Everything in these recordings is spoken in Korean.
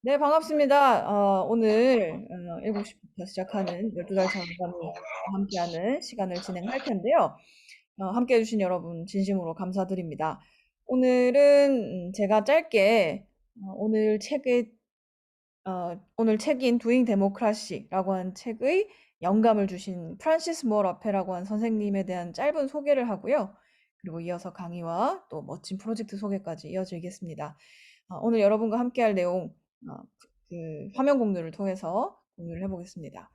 네, 반갑습니다. 오늘 7시부터 시작하는 12달 전감이 함께하는 시간을 진행할 텐데요. 함께 해주신 여러분 진심으로 감사드립니다. 오늘은 제가 짧게 오늘 책인 Doing Democracy라고 하는 책의 영감을 주신 프란시스 무어 라페라고 하는 선생님에 대한 짧은 소개를 하고요. 그리고 이어서 강의와 또 멋진 프로젝트 소개까지 이어지겠습니다. 오늘 여러분과 함께할 내용 화면 공유를 통해서 공유를 해보겠습니다.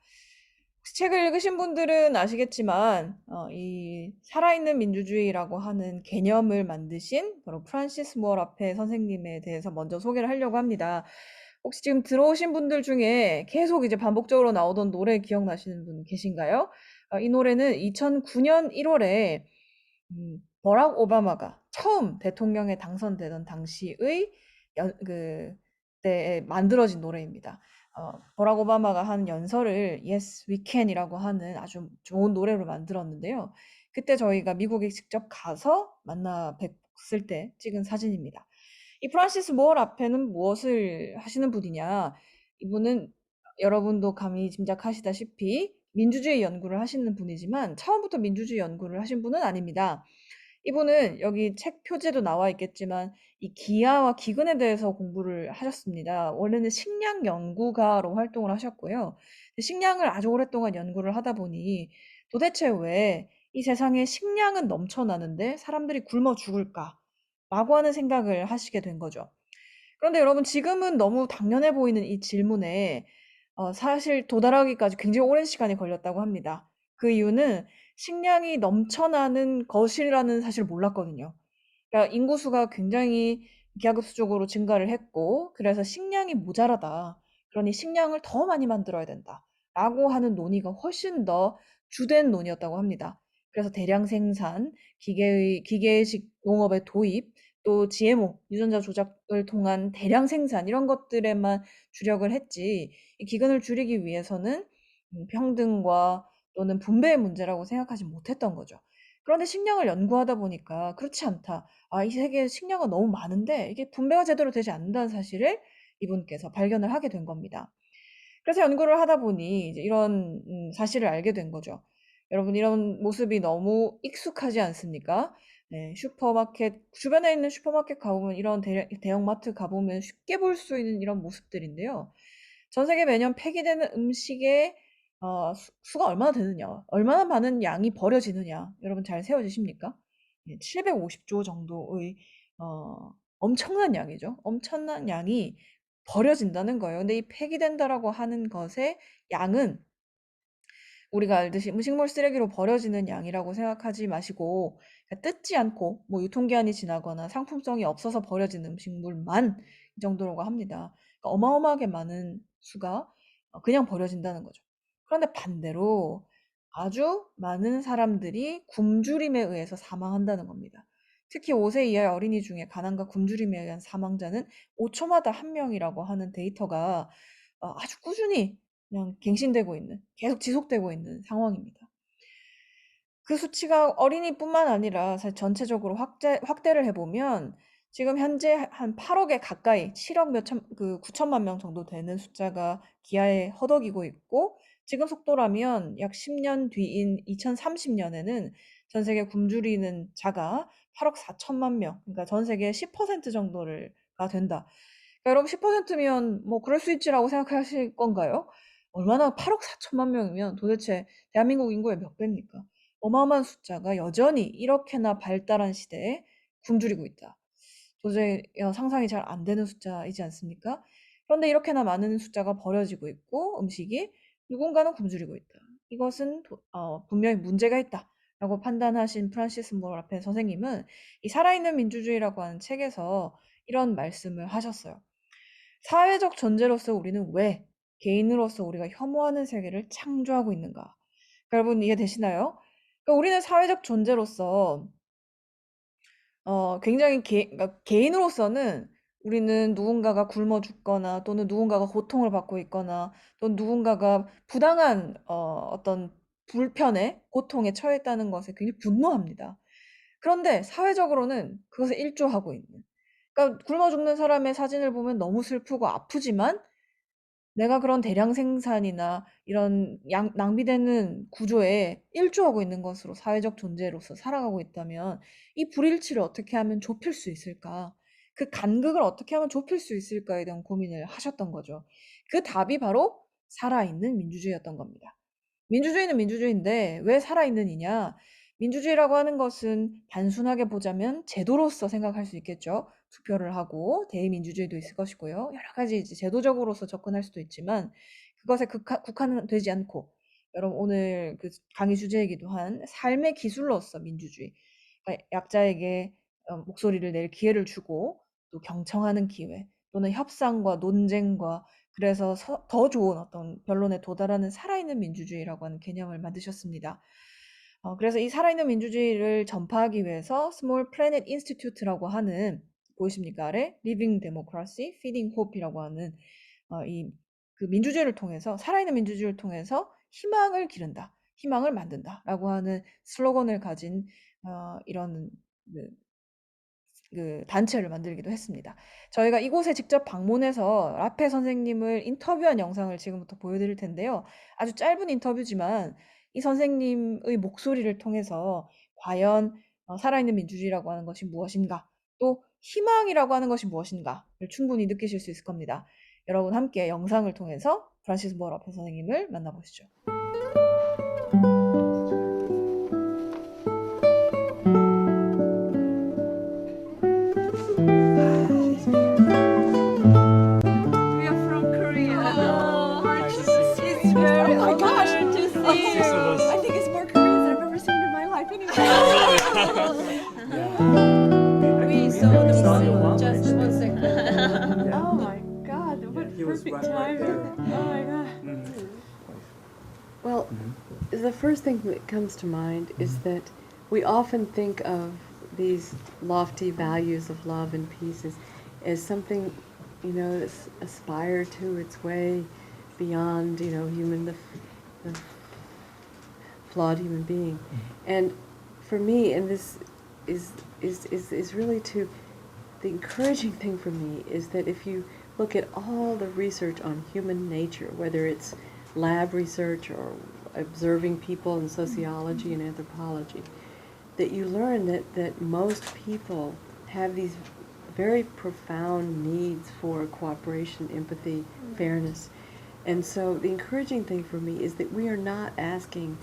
혹시 책을 읽으신 분들은 아시겠지만 이 살아있는 민주주의라고 하는 개념을 만드신 바로 프란시스 무어 라페 선생님에 대해서 먼저 소개를 하려고 합니다. 혹시 지금 들어오신 분들 중에 계속 이제 반복적으로 나오던 노래 기억나시는 분 계신가요? 이 노래는 2009년 1월에 버락 오바마가 처음 대통령에 당선되던 당시의 때에 만들어진 노래입니다. 버락 오바마가 한 연설을 Yes, We Can이라고 하는 아주 좋은 노래로 만들었는데요. 그때 저희가 미국에 직접 가서 만나 뵀을 때 찍은 사진입니다. 이 프란시스 무어 라페는 무엇을 하시는 분이냐? 이분은 여러분도 감히 짐작하시다시피 민주주의 연구를 하시는 분이지만 처음부터 민주주의 연구를 하신 분은 아닙니다. 이분은 여기 책 표지에도 나와 있겠지만 이 기아와 기근에 대해서 공부를 하셨습니다. 원래는 식량 연구가로 활동을 하셨고요. 식량을 아주 오랫동안 연구를 하다 보니 도대체 왜 이 세상에 식량은 넘쳐나는데 사람들이 굶어 죽을까? 라고 하는 생각을 하시게 된 거죠. 그런데 여러분 지금은 너무 당연해 보이는 이 질문에 사실 도달하기까지 굉장히 오랜 시간이 걸렸다고 합니다. 그 이유는 식량이 넘쳐나는 것이라는 사실을 몰랐거든요. 그러니까 인구수가 굉장히 기하급수적으로 증가를 했고 그래서 식량이 모자라다. 그러니 식량을 더 많이 만들어야 된다. 라고 하는 논의가 훨씬 더 주된 논의였다고 합니다. 그래서 대량 생산, 기계식 농업의 도입, 또 GMO, 유전자 조작을 통한 대량 생산 이런 것들에만 주력을 했지 이 기근을 줄이기 위해서는 평등과 또는 분배의 문제라고 생각하지 못했던 거죠. 그런데 식량을 연구하다 보니까 그렇지 않다. 이 세계에 식량은 너무 많은데 이게 분배가 제대로 되지 않는다는 사실을 이분께서 발견을 하게 된 겁니다. 그래서 연구를 하다 보니 이제 이런 사실을 알게 된 거죠. 여러분 이런 모습이 너무 익숙하지 않습니까? 네, 슈퍼마켓 주변에 있는 슈퍼마켓 가보면 이런 대형마트 가보면 쉽게 볼 수 있는 이런 모습들인데요. 전 세계 매년 폐기되는 음식의 수가 얼마나 되느냐, 얼마나 많은 양이 버려지느냐, 여러분 잘 세워지십니까? 750조 정도의 엄청난 양이죠. 엄청난 양이 버려진다는 거예요. 근데 이 폐기된다라고 하는 것의 양은 우리가 알듯이 음식물 쓰레기로 버려지는 양이라고 생각하지 마시고 그러니까 뜯지 않고 뭐 유통기한이 지나거나 상품성이 없어서 버려진 음식물만 이 정도라고 합니다. 그러니까 어마어마하게 많은 수가 그냥 버려진다는 거죠. 그런데 반대로 아주 많은 사람들이 굶주림에 의해서 사망한다는 겁니다. 특히 5세 이하의 어린이 중에 가난과 굶주림에 의한 사망자는 5초마다 한 명이라고 하는 데이터가 아주 꾸준히 그냥 갱신되고 있는, 계속 지속되고 있는 상황입니다. 그 수치가 어린이뿐만 아니라 사실 전체적으로 확대를 해보면 지금 현재 한 8억에 가까이 7억 9천만 명 정도 되는 숫자가 기아에 허덕이고 있고 지금 속도라면 약 10년 뒤인 2030년에는 전 세계 굶주리는 자가 8억 4천만 명, 그러니까 전 세계 10% 정도가 된다. 그러니까 여러분 10%면 뭐 그럴 수 있지라고 생각하실 건가요? 얼마나 8억 4천만 명이면 도대체 대한민국 인구의 몇 배입니까? 어마어마한 숫자가 여전히 이렇게나 발달한 시대에 굶주리고 있다. 도저히 상상이 잘 안 되는 숫자이지 않습니까? 그런데 이렇게나 많은 숫자가 버려지고 있고 음식이 누군가는 굶주리고 있다. 이것은 분명히 문제가 있다. 라고 판단하신 프란시스 모라페 선생님은 이 살아있는 민주주의라고 하는 책에서 이런 말씀을 하셨어요. 사회적 존재로서 우리는 왜 개인으로서 우리가 혐오하는 세계를 창조하고 있는가? 그러니까 여러분 이해되시나요? 그러니까 우리는 사회적 존재로서 굉장히 그러니까 개인으로서는 우리는 누군가가 굶어 죽거나 또는 누군가가 고통을 받고 있거나 또는 누군가가 부당한 어떤 불편에 고통에 처했다는 것에 굉장히 분노합니다. 그런데 사회적으로는 그것에 일조하고 있는. 그러니까 굶어 죽는 사람의 사진을 보면 너무 슬프고 아프지만 내가 그런 대량 생산이나 이런 낭비되는 구조에 일조하고 있는 것으로 사회적 존재로서 살아가고 있다면 이 불일치를 어떻게 하면 좁힐 수 있을까? 그 간극을 어떻게 하면 좁힐 수 있을까에 대한 고민을 하셨던 거죠. 그 답이 바로 살아있는 민주주의였던 겁니다. 민주주의는 민주주의인데 왜 살아있는 이냐? 민주주의라고 하는 것은 단순하게 보자면 제도로서 생각할 수 있겠죠. 투표를 하고 대의민주주의도 있을 것이고요. 여러 가지 이제 제도적으로서 접근할 수도 있지만 그것에 국한되지 않고 여러분 오늘 그 강의 주제이기도 한 삶의 기술로서 민주주의. 그러니까 약자에게 목소리를 낼 기회를 주고 또 경청하는 기회 또는 협상과 논쟁과 그래서 더 좋은 어떤 변론에 도달하는 살아있는 민주주의라고 하는 개념을 만드셨습니다. 그래서 이 살아있는 민주주의를 전파하기 위해서 Small Planet Institute라고 하는 보이십니까 아래? Living Democracy, Feeding Hope이라고 하는 그 민주주의를 통해서 살아있는 민주주의를 통해서 희망을 기른다, 희망을 만든다라고 하는 슬로건을 가진 이런 그 단체를 만들기도 했습니다. 저희가 이곳에 직접 방문해서 라페 선생님을 인터뷰한 영상을 지금부터 보여드릴 텐데요. 아주 짧은 인터뷰지만 이 선생님의 목소리를 통해서 과연 살아있는 민주주의라고 하는 것이 무엇인가, 또 희망이라고 하는 것이 무엇인가를 충분히 느끼실 수 있을 겁니다. 여러분 함께 영상을 통해서 프란시스 모 라페 선생님을 만나보시죠. We are from Korea. It's very honored to see you. I think it's more Koreans than I've ever seen in my life anyway. We saw the film just 1 second. Oh my god, what He was perfect right there. timing. Oh my god. Well, the first thing that comes to mind is that we often think of these lofty values of love and peace as something, that's aspired to its way beyond, the flawed human being. And for me, and this is really the encouraging thing for me is that if you look at all the research on human nature, whether it's lab research or observing people in sociology and anthropology, that you learn that most people have these very profound needs for cooperation, empathy, fairness. And so the encouraging thing for me is that we are not asking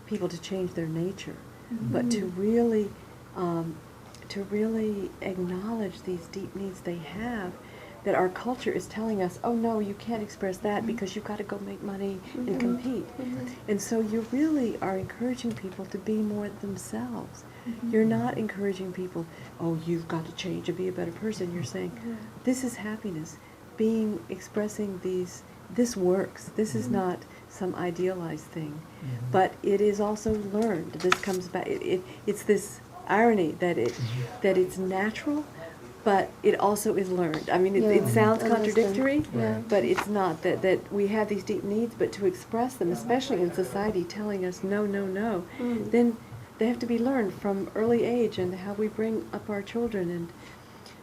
people to change their nature, but to really acknowledge these deep needs they have, that our culture is telling us, oh no, you can't express that because you've got to go make money and compete. And so you really are encouraging people to be more themselves. You're not encouraging people, oh, you've got to change and be a better person. You're saying, this is happiness. Expressing this works. This is not some idealized thing. But it is also learned. This comes back, it's this irony that it's natural, but it also is learned. I mean, it sounds contradictory, but it's not. That we have these deep needs, but to express them, especially in society telling us no, no, no, then they have to be learned from early age and how we bring up our children. And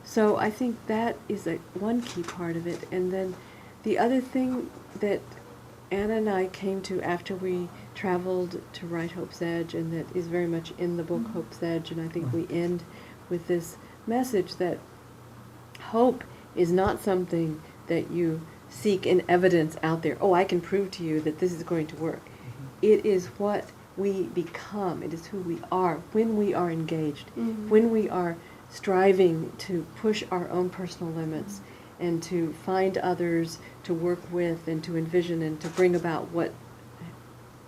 so I think that is one key part of it. And then the other thing that Anna and I came to after we traveled to write Hope's Edge, and that is very much in the book Hope's Edge, and I think we end with this message that hope is not something that you seek in evidence out there. Oh, I can prove to you that this is going to work. It is what we become. It is who we are when we are engaged, when we are striving to push our own personal limits and to find others to work with and to envision and to bring about what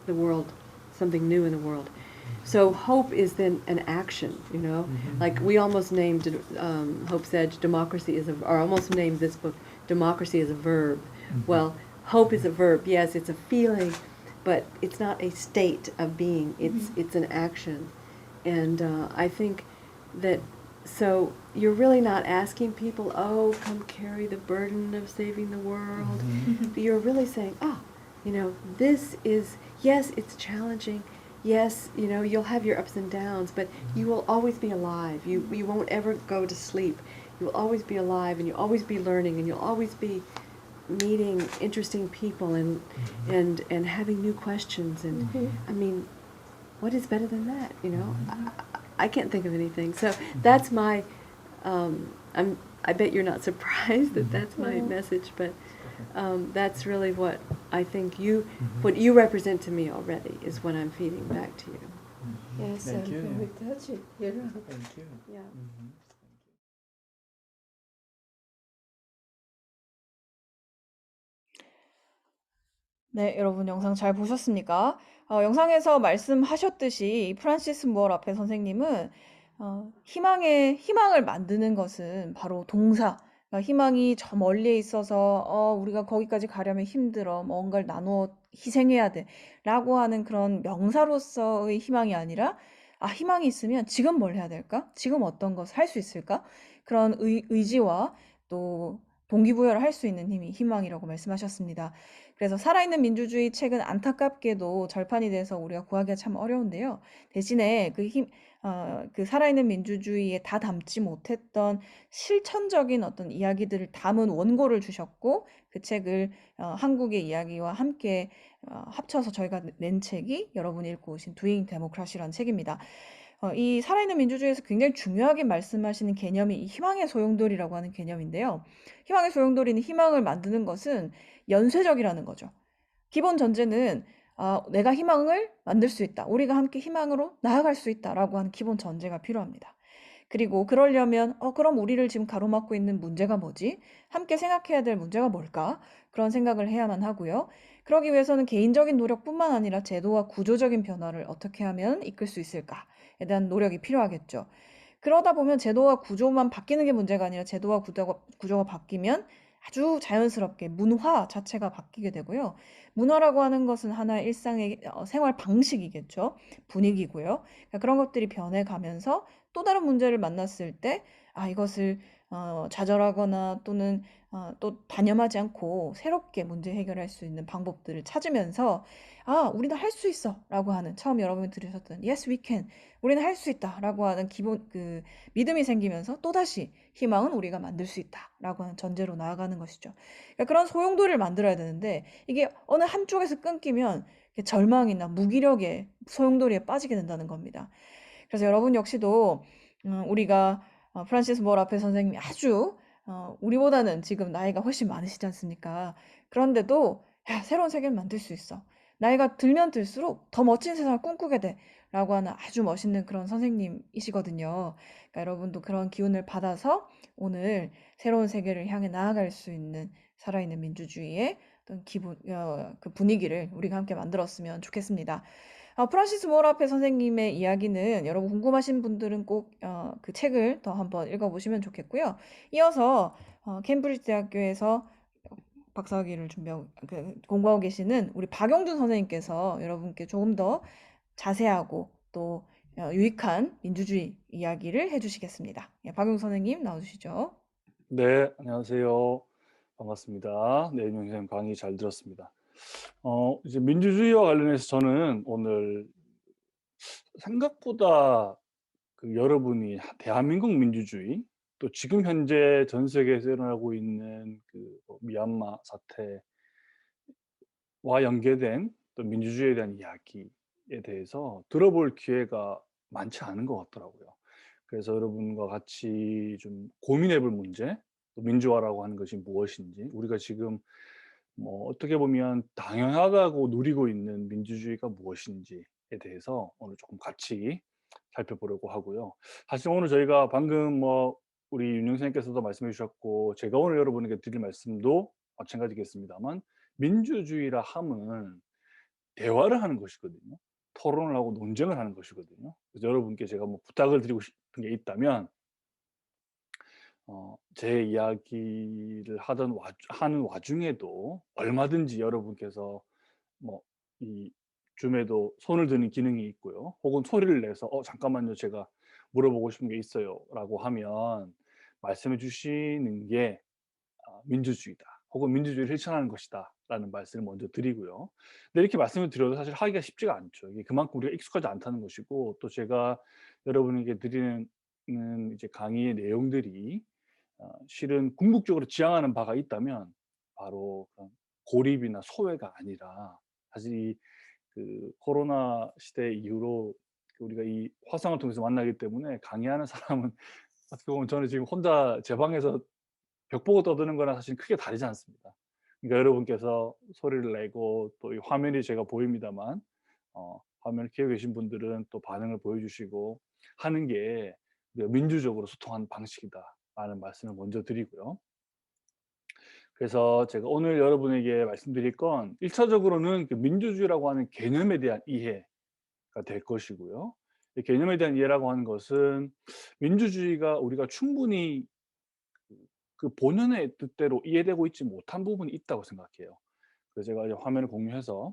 the world, something new in the world. So hope is then an action, like we almost named Hope's Edge, democracy is or almost named this book, democracy is a verb. Well, hope is a verb, yes, it's a feeling, but it's not a state of being, it's an action. And I think that, so you're really not asking people, oh, come carry the burden of saving the world. But you're really saying, this is, yes, it's challenging. Yes, you'll have your ups and downs, but you will always be alive. You won't ever go to sleep. you'll always be alive, and you'll always be learning, and you'll always be meeting interesting people and having new questions. And I mean, what is better than that? You know, I can't think of anything. So that's my. I bet you're not surprised that that's my message, but that's really what I think what you represent to me already is what I'm feeding back to you. Yes, Thank and you. very touching. You know. Thank you. Yeah. 네, 여러분 영상 잘 보셨습니까? 영상에서 말씀하셨듯이 이 프란시스 무어 라페 선생님은 희망을 만드는 것은 바로 동사, 그러니까 희망이 저 멀리에 있어서 우리가 거기까지 가려면 힘들어, 뭔가를 나누어 희생해야 돼 라고 하는 그런 명사로서의 희망이 아니라 희망이 있으면 지금 뭘 해야 될까? 지금 어떤 것을 할 수 있을까? 그런 의지와 또 동기부여를 할 수 있는 힘이 희망이라고 말씀하셨습니다. 그래서 살아있는 민주주의 책은 안타깝게도 절판이 돼서 우리가 구하기가 참 어려운데요. 대신에 그 살아있는 민주주의에 다 담지 못했던 실천적인 어떤 이야기들을 담은 원고를 주셨고, 그 책을 한국의 이야기와 함께 합쳐서 저희가 낸 책이 여러분이 읽고 오신 Doing Democracy라는 책입니다. 이 살아있는 민주주의에서 굉장히 중요하게 말씀하시는 개념이 이 희망의 소용돌이라고 하는 개념인데요. 희망의 소용돌이는 희망을 만드는 것은 연쇄적이라는 거죠. 기본 전제는 내가 희망을 만들 수 있다. 우리가 함께 희망으로 나아갈 수 있다라고 하는 기본 전제가 필요합니다. 그리고 그러려면 그럼 우리를 지금 가로막고 있는 문제가 뭐지? 함께 생각해야 될 문제가 뭘까? 그런 생각을 해야만 하고요. 그러기 위해서는 개인적인 노력뿐만 아니라 제도와 구조적인 변화를 어떻게 하면 이끌 수 있을까에 대한 노력이 필요하겠죠. 그러다 보면 제도와 구조만 바뀌는 게 문제가 아니라 제도와 구조가 바뀌면 아주 자연스럽게 문화 자체가 바뀌게 되고요. 문화라고 하는 것은 하나의 일상의 생활 방식이겠죠. 분위기고요. 그러니까 그런 것들이 변해가면서 또 다른 문제를 만났을 때 이것을 좌절하거나 또는 또 단념하지 않고 새롭게 문제 해결할 수 있는 방법들을 찾으면서 우리는 할 수 있어 라고 하는, 처음 여러분이 들으셨던 Yes we can, 우리는 할 수 있다 라고 하는 기본 믿음이 생기면서 또다시 희망은 우리가 만들 수 있다 라고 하는 전제로 나아가는 것이죠. 그러니까 그런 소용돌이를 만들어야 되는데 이게 어느 한쪽에서 끊기면 절망이나 무기력의 소용돌이에 빠지게 된다는 겁니다. 그래서 여러분 역시도 우리가 프란시스 무어 라페 선생님이 아주 우리보다는 지금 나이가 훨씬 많으시지 않습니까? 그런데도 새로운 세계를 만들 수 있어. 나이가 들면 들수록 더 멋진 세상을 꿈꾸게 돼. 라고 하는 아주 멋있는 그런 선생님이시거든요. 그러니까 여러분도 그런 기운을 받아서 오늘 새로운 세계를 향해 나아갈 수 있는 살아있는 민주주의의 어떤 그 분위기를 우리가 함께 만들었으면 좋겠습니다. 프란시스 무어 라페 선생님의 이야기는 여러분 궁금하신 분들은 꼭 그 책을 더 한번 읽어보시면 좋겠고요. 이어서 케임브리지 대학교에서 박사학위를 공부하고 계시는 우리 박용준 선생님께서 여러분께 조금 더 자세하고 또 유익한 민주주의 이야기를 해주시겠습니다. 박용준 선생님 나와주시죠. 네, 안녕하세요. 반갑습니다. 네, 선생님 강의 잘 들었습니다. 이제 민주주의와 관련해서 저는 오늘 생각보다 여러분이 대한민국 민주주의, 또 지금 현재 전 세계에서 일어나고 있는 미얀마 사태와 연계된 또 민주주의에 대한 이야기에 대해서 들어볼 기회가 많지 않은 것 같더라고요. 그래서 여러분과 같이 좀 고민해 볼 문제, 또 민주화라고 하는 것이 무엇인지, 우리가 지금 어떻게 보면 당연하다고 누리고 있는 민주주의가 무엇인지에 대해서 오늘 조금 같이 살펴보려고 하고요. 사실 오늘 저희가 방금 우리 윤영 선생님께서도 말씀해 주셨고 제가 오늘 여러분에게 드릴 말씀도 마찬가지겠습니다만, 민주주의라 함은 대화를 하는 것이거든요. 토론을 하고 논쟁을 하는 것이거든요. 그래서 여러분께 제가 부탁을 드리고 싶은 게 있다면, 제 이야기를 하는 와중에도 얼마든지 여러분께서 이 줌에도 손을 드는 기능이 있고요. 혹은 소리를 내서 잠깐만요, 제가 물어보고 싶은 게 있어요라고 하면 말씀해 주시는 게 민주주의다, 혹은 민주주의를 실천하는 것이다라는 말씀을 먼저 드리고요. 근데 이렇게 말씀을 드려도 사실 하기가 쉽지가 않죠. 이게 그만큼 우리가 익숙하지 않다는 것이고, 또 제가 여러분에게 드리는 이제 강의의 내용들이 실은 궁극적으로 지향하는 바가 있다면 바로 그런 고립이나 소외가 아니라 사실 그 코로나 시대 이후로 우리가 이 화상을 통해서 만나기 때문에 강의하는 사람은 어떻게 보면 저는 지금 혼자 제 방에서 벽 보고 떠드는 거랑 사실 크게 다르지 않습니다. 그러니까 여러분께서 소리를 내고 또 이 화면이 제가 보입니다만 화면을 켜고 계신 분들은 또 반응을 보여주시고 하는 게 우리가 민주적으로 소통하는 방식이다라는 말씀을 먼저 드리고요. 그래서 제가 오늘 여러분에게 말씀드릴 건 1차적으로는 그 민주주의라고 하는 개념에 대한 이해가 될 것이고요. 이 개념에 대한 이해라고 하는 것은 민주주의가 우리가 충분히 그 본연의 뜻대로 이해되고 있지 못한 부분이 있다고 생각해요. 그래서 제가 이제 화면을 공유해서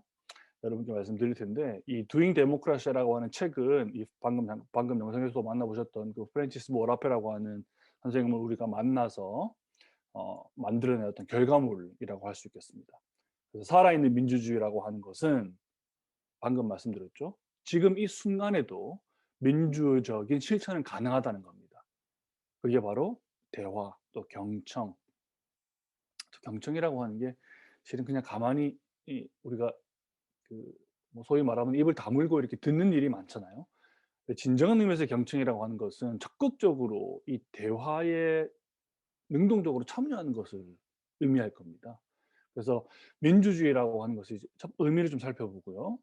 여러분께 말씀드릴 텐데, 이 Doing Democracy라고 하는 책은 이 방금 영상에서 만나보셨던 그 프랜치스 모라페라고 하는 선생님을 우리가 만나서 만들어낸 어떤 결과물이라고 할 수 있겠습니다. 그래서 살아있는 민주주의라고 하는 것은 방금 말씀드렸죠. 지금 이 순간에도 민주적인 실천은 가능하다는 겁니다. 그게 바로 대화, 또 경청. 또 경청이라고 하는 게 실은 그냥 가만히 우리가 뭐 소위 말하면 입을 다물고 이렇게 듣는 일이 많잖아요. 근데 진정한 의미에서 경청이라고 하는 것은 적극적으로 이 대화에 능동적으로 참여하는 것을 의미할 겁니다. 그래서 민주주의라고 하는 것의 첫 의미를 좀 살펴보고요.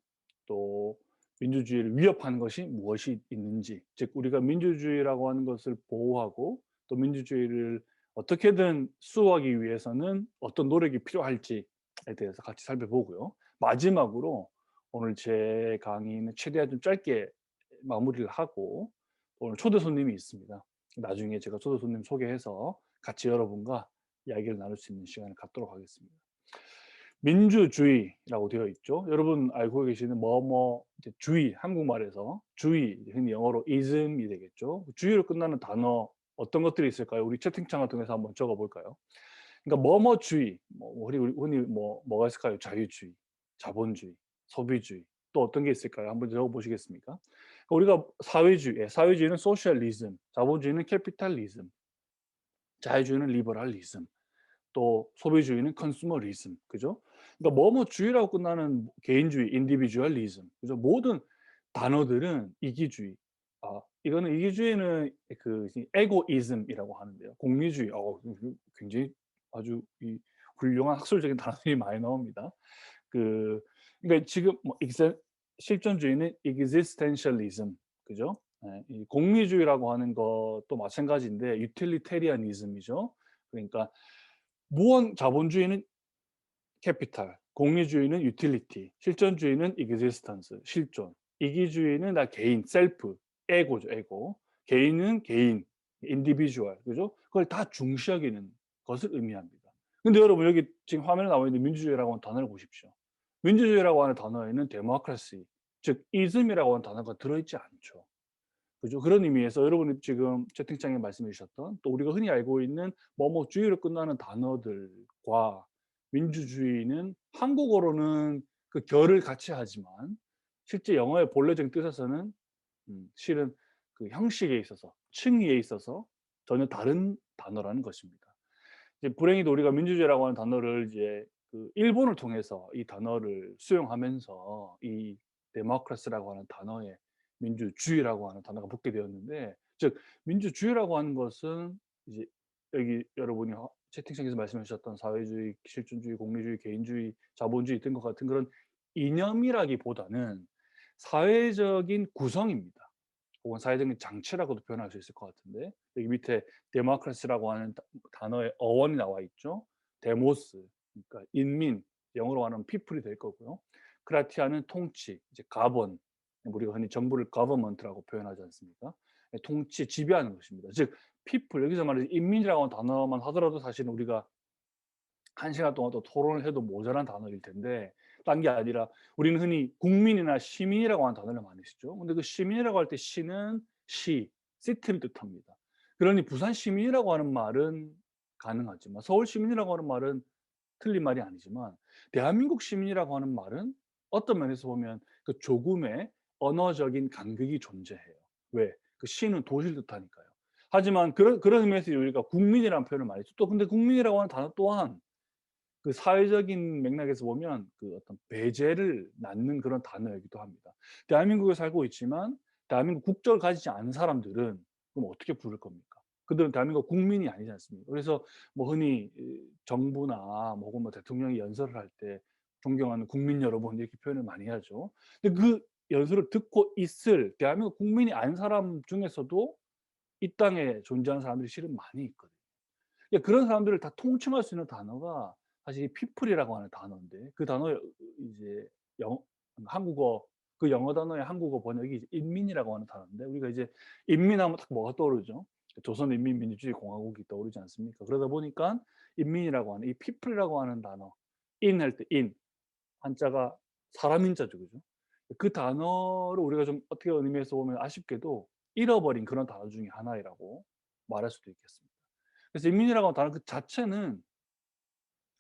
또 민주주의를 위협하는 것이 무엇이 있는지, 즉 우리가 민주주의라고 하는 것을 보호하고 또 민주주의를 어떻게든 수호하기 위해서는 어떤 노력이 필요할지에 대해서 같이 살펴보고요. 마지막으로 오늘 제 강의는 최대한 좀 짧게 마무리를 하고 오늘 초대 손님이 있습니다. 나중에 제가 초대 손님 소개해서 같이 여러분과 이야기를 나눌 수 있는 시간을 갖도록 하겠습니다. 민주주의라고 되어 있죠. 여러분 알고 계시는 이제 주의, 한국말에서 주의, 흔히 영어로 ism이 되겠죠. 주의로 끝나는 단어 어떤 것들이 있을까요? 우리 채팅창을 통해서 한번 적어 볼까요? 그러니까 뭐뭐주의, 우리 흔히 뭐가 있을까요? 자유주의, 자본주의, 소비주의, 또 어떤 게 있을까요? 한번 적어 보시겠습니까? 우리가 사회주의, 사회주의는 소셜리즘, 자본주의는 캐피탈리즘, 자유주의는 리버럴리즘, 또 소비주의는 컨슈머리즘, 그죠? 그러니까 뭐뭐주의라고 끝나는 개인주의, 인디비주얼리즘, 그죠? 모든 단어들은 이기주의. 이거는 이기주의는 그 에고이즘이라고 하는데요. 공리주의, 굉장히 아주 이 훌륭한 학술적인 단어들이 많이 나옵니다. 그러니까 지금 실존주의는 existentialism, 그죠? 예, 이 공리주의라고 하는 것도 마찬가지인데 utilitarianism이죠. 그러니까 자본주의는 캐피탈, 공리주의는 유틸리티, 실존주의는 existence, 실존, 이기주의는 나 개인, 셀프, 에고죠, 에고. 개인은 개인, 인디비주얼, 그죠? 그걸 다 중시하기는 것을 의미합니다. 근데 여러분 여기 지금 화면에 나와 있는 민주주의라고 하는 단어를 보십시오. 민주주의라고 하는 단어에는 데모크라시, 즉 이즘이라고 하는 단어가 들어있지 않죠. 그죠? 그런 의미에서 여러분이 지금 채팅창에 말씀해 주셨던 또 우리가 흔히 알고 있는 뭐뭐주의로 끝나는 단어들과 민주주의는 한국어로는 그 결을 같이 하지만 실제 영어의 본래적인 뜻에서는 실은 그 형식에 있어서 층위에 있어서 전혀 다른 단어라는 것입니다. 이제 불행히도 우리가 민주주의라고 하는 단어를 이제 그 일본을 통해서 이 단어를 수용하면서 이 데모크라시라고 하는 단어에 민주주의라고 하는 단어가 붙게 되었는데, 즉 민주주의라고 하는 것은 이제 여기 여러분이 채팅창에서 말씀해 주셨던 사회주의, 실존주의, 공리주의, 개인주의, 자본주의 등과 같은 그런 이념이라기보다는 사회적인 구성입니다. 혹은 사회적인 장치라고도 표현할 수 있을 것 같은데, 여기 밑에 데모크라시라고 하는 단어의 어원이 나와 있죠. 데모스, 그러니까 인민, 영어로 말하면 people이 될 거고요. 크라티아는 통치, 이제 가번, 우리가 흔히 정부를 government라고 표현하지 않습니까? 통치, 지배하는 것입니다. 즉 people, 여기서 말하는 인민이라고 하는 단어만 하더라도 사실은 우리가 1시간 동안 또 토론을 해도 모자란 단어일 텐데, 딴 게 아니라 우리는 흔히 국민이나 시민이라고 하는 단어를 많이 쓰죠. 근데 그 시민이라고 할 때 시는 시티를 뜻합니다. 그러니 부산 시민이라고 하는 말은 가능하지만 서울 시민이라고 하는 말은 틀린 말이 아니지만 대한민국 시민이라고 하는 말은 어떤 면에서 보면 그 조금의 언어적인 간극이 존재해요. 왜? 그 시는 도시를 뜻하니까요. 하지만 그런 의미에서 우리가 국민이라는 표현을 많이 쓰죠. 또 근데 국민이라고 하는 단어 또한 그 사회적인 맥락에서 보면 그 어떤 배제를 낳는 그런 단어이기도 합니다. 대한민국에 살고 있지만 대한민국 국적을 가지지 않은 사람들은 그럼 어떻게 부를 겁니까? 그들은 대한민국 국민이 아니지 않습니까? 그래서 뭐 흔히 정부나 뭐 혹은 뭐 대통령이 연설을 할 때 존경하는 국민 여러분 이렇게 표현을 많이 하죠. 근데 그 연설을 듣고 있을 대한민국 국민이 아닌 사람 중에서도 이 땅에 존재하는 사람들이 실은 많이 있거든요. 예, 그런 사람들을 다 통칭할 수 있는 단어가 사실 이 people이라고 하는 단어인데 그 단어의 이제 영 한국어 그 영어 단어의 한국어 번역이 이제 인민이라고 하는 단어인데 우리가 이제 인민하면 딱 뭐가 떠오르죠? 조선인민민주주의 공화국이 떠오르지 않습니까? 그러다 보니까 인민이라고 하는 이 people이라고 하는 단어 in 할 때 in 한자가 사람 인자죠. 그죠? 그 단어를 우리가 좀 어떻게 의미에서 보면 아쉽게도 잃어버린 그런 단어 중에 하나이라고 말할 수도 있겠습니다. 그래서 인민이라고 하는 단어 그 자체는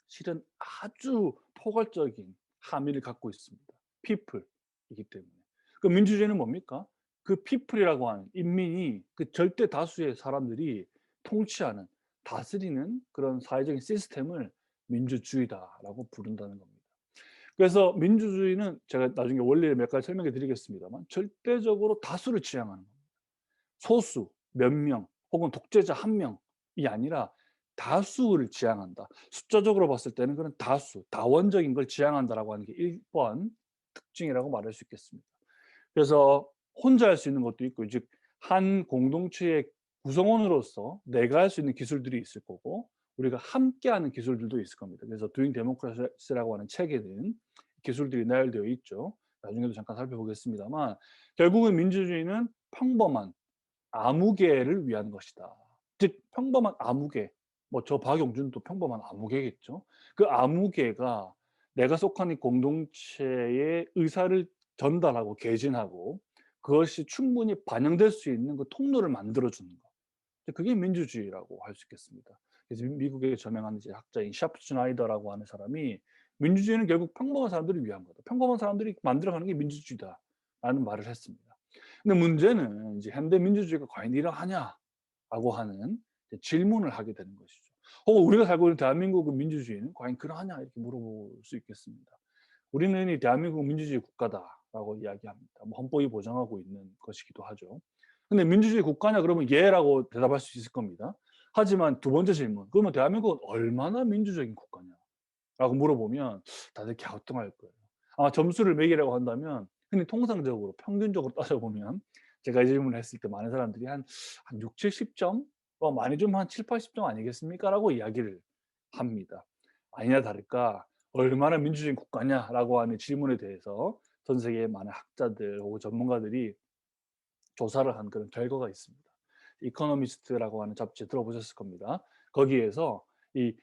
실은 아주 포괄적인 함의를 갖고 있습니다. people이기 때문에. 그 민주주의는 뭡니까? 그 people이라고 하는 인민이 그 절대 다수의 사람들이 통치하는 다스리는 그런 사회적인 시스템을 민주주의다라고 부른다는 겁니다. 그래서 민주주의는 제가 나중에 원리를 몇 가지 설명해 드리겠습니다만 절대적으로 다수를 지향하는 겁니다. 소수, 몇 명 혹은 독재자 한 명이 아니라 다수를 지향한다. 숫자적으로 봤을 때는 그런 다수, 다원적인 걸 지향한다라고 하는 게 1번 특징이라고 말할 수 있겠습니다. 그래서 혼자 할 수 있는 것도 있고 즉 한 공동체의 구성원으로서 내가 할 수 있는 기술들이 있을 거고 우리가 함께하는 기술들도 있을 겁니다. 그래서 Doing Democracy라고 하는 책에는 기술들이 나열되어 있죠. 나중에도 잠깐 살펴보겠습니다만 결국은 민주주의는 평범한 아무개를 위한 것이다. 즉 평범한 아무개, 뭐 저 박용준도 평범한 아무개겠죠. 그 아무개가 내가 속한 이 공동체의 의사를 전달하고 개진하고 그것이 충분히 반영될 수 있는 그 통로를 만들어 주는 것. 그게 민주주의라고 할 수 있겠습니다. 그래서 미국에 저명한 이제 학자인 샤프 슈나이더라고 하는 사람이 민주주의는 결국 평범한 사람들을 위한 거다. 평범한 사람들이 만들어가는 게 민주주의다라는 말을 했습니다. 근데 문제는 이제 현대 민주주의가 과연 이러하냐라고 하는 질문을 하게 되는 것이죠. 혹은 우리가 살고 있는 대한민국의 민주주의는 과연 그러하냐 이렇게 물어볼 수 있겠습니다. 우리는 이 대한민국 민주주의 국가다라고 이야기합니다. 뭐 헌법이 보장하고 있는 것이기도 하죠. 근데 민주주의 국가냐 그러면 예라고 대답할 수 있을 겁니다. 하지만 두 번째 질문, 그러면 대한민국은 얼마나 민주적인 국가냐라고 물어보면 다들 갸우뚱할 거예요. 아마 점수를 매기라고 한다면 흔히 통상적으로 평균적으로 따져보면 제가 이 질문을 했을 때 많은 사람들이 한 6, 70점? 많이 좀 한 7, 80점 아니겠습니까? 라고 이야기를 합니다. 아니나 다를까 얼마나 민주주의 국가냐라고 하는 질문에 대해서 전 세계의 많은 학자들 혹은 전문가들이 조사를 한 그런 결과가 있습니다. 이코노미스트라고 하는 잡지 들어보셨을 겁니다. 거기에서 이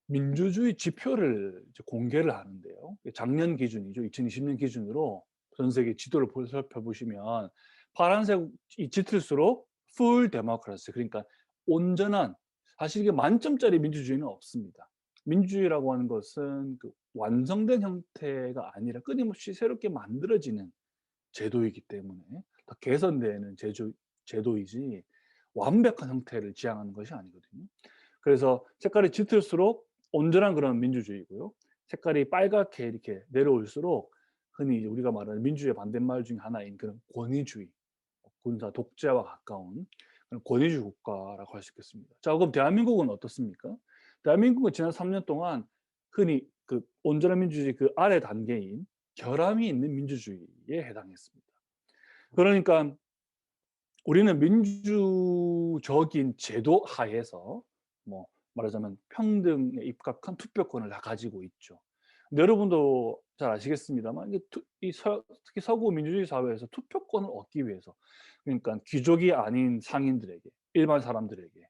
민주주의 지표를 이제 공개를 하는데요. 작년 기준이죠. 2020년 기준으로 전 세계 지도를 살펴보시면 파란색 이 짙을수록 full democracy 그러니까 온전한 사실 이게 만점짜리 민주주의는 없습니다. 민주주의라고 하는 것은 그 완성된 형태가 아니라 끊임없이 새롭게 만들어지는 제도이기 때문에 더 개선되는 제도이지 완벽한 형태를 지향하는 것이 아니거든요. 그래서 색깔이 짙을수록 온전한 그런 민주주의고요. 색깔이 빨갛게 이렇게 내려올수록 흔히 우리가 말하는 민주주의 반대말 중에 하나인 그런 권위주의, 군사 독재와 가까운 그런 권위주의 국가라고 할 수 있겠습니다. 자, 그럼 대한민국은 어떻습니까? 대한민국은 지난 3년 동안 흔히 그 온전한 민주주의 그 아래 단계인 결함이 있는 민주주의에 해당했습니다. 그러니까 우리는 민주적인 제도 하에서 뭐 말하자면 평등에 입각한 투표권을 다 가지고 있죠. 근데 여러분도 잘 아시겠습니다만 이게 특히 서구 민주주의 사회에서 투표권을 얻기 위해서 그러니까 귀족이 아닌 상인들에게 일반 사람들에게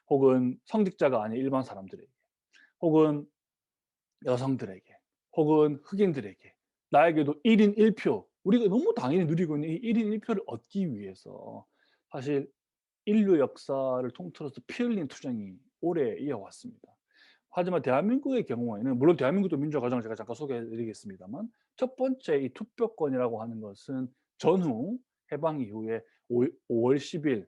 혹은 성직자가 아닌 일반 사람들에게 혹은 여성들에게 혹은 흑인들에게 나에게도 1인 1표 우리가 너무 당연히 누리고 있는 이 1인 1표를 얻기 위해서 사실 인류 역사를 통틀어서 피 흘린 투쟁이 오래 이어왔습니다. 하지만 대한민국의 경우에는 물론 대한민국도 민주화 과정을 제가 잠깐 소개해 드리겠습니다만 첫 번째 이 투표권이라고 하는 것은 전후 해방 이후에 5월 10일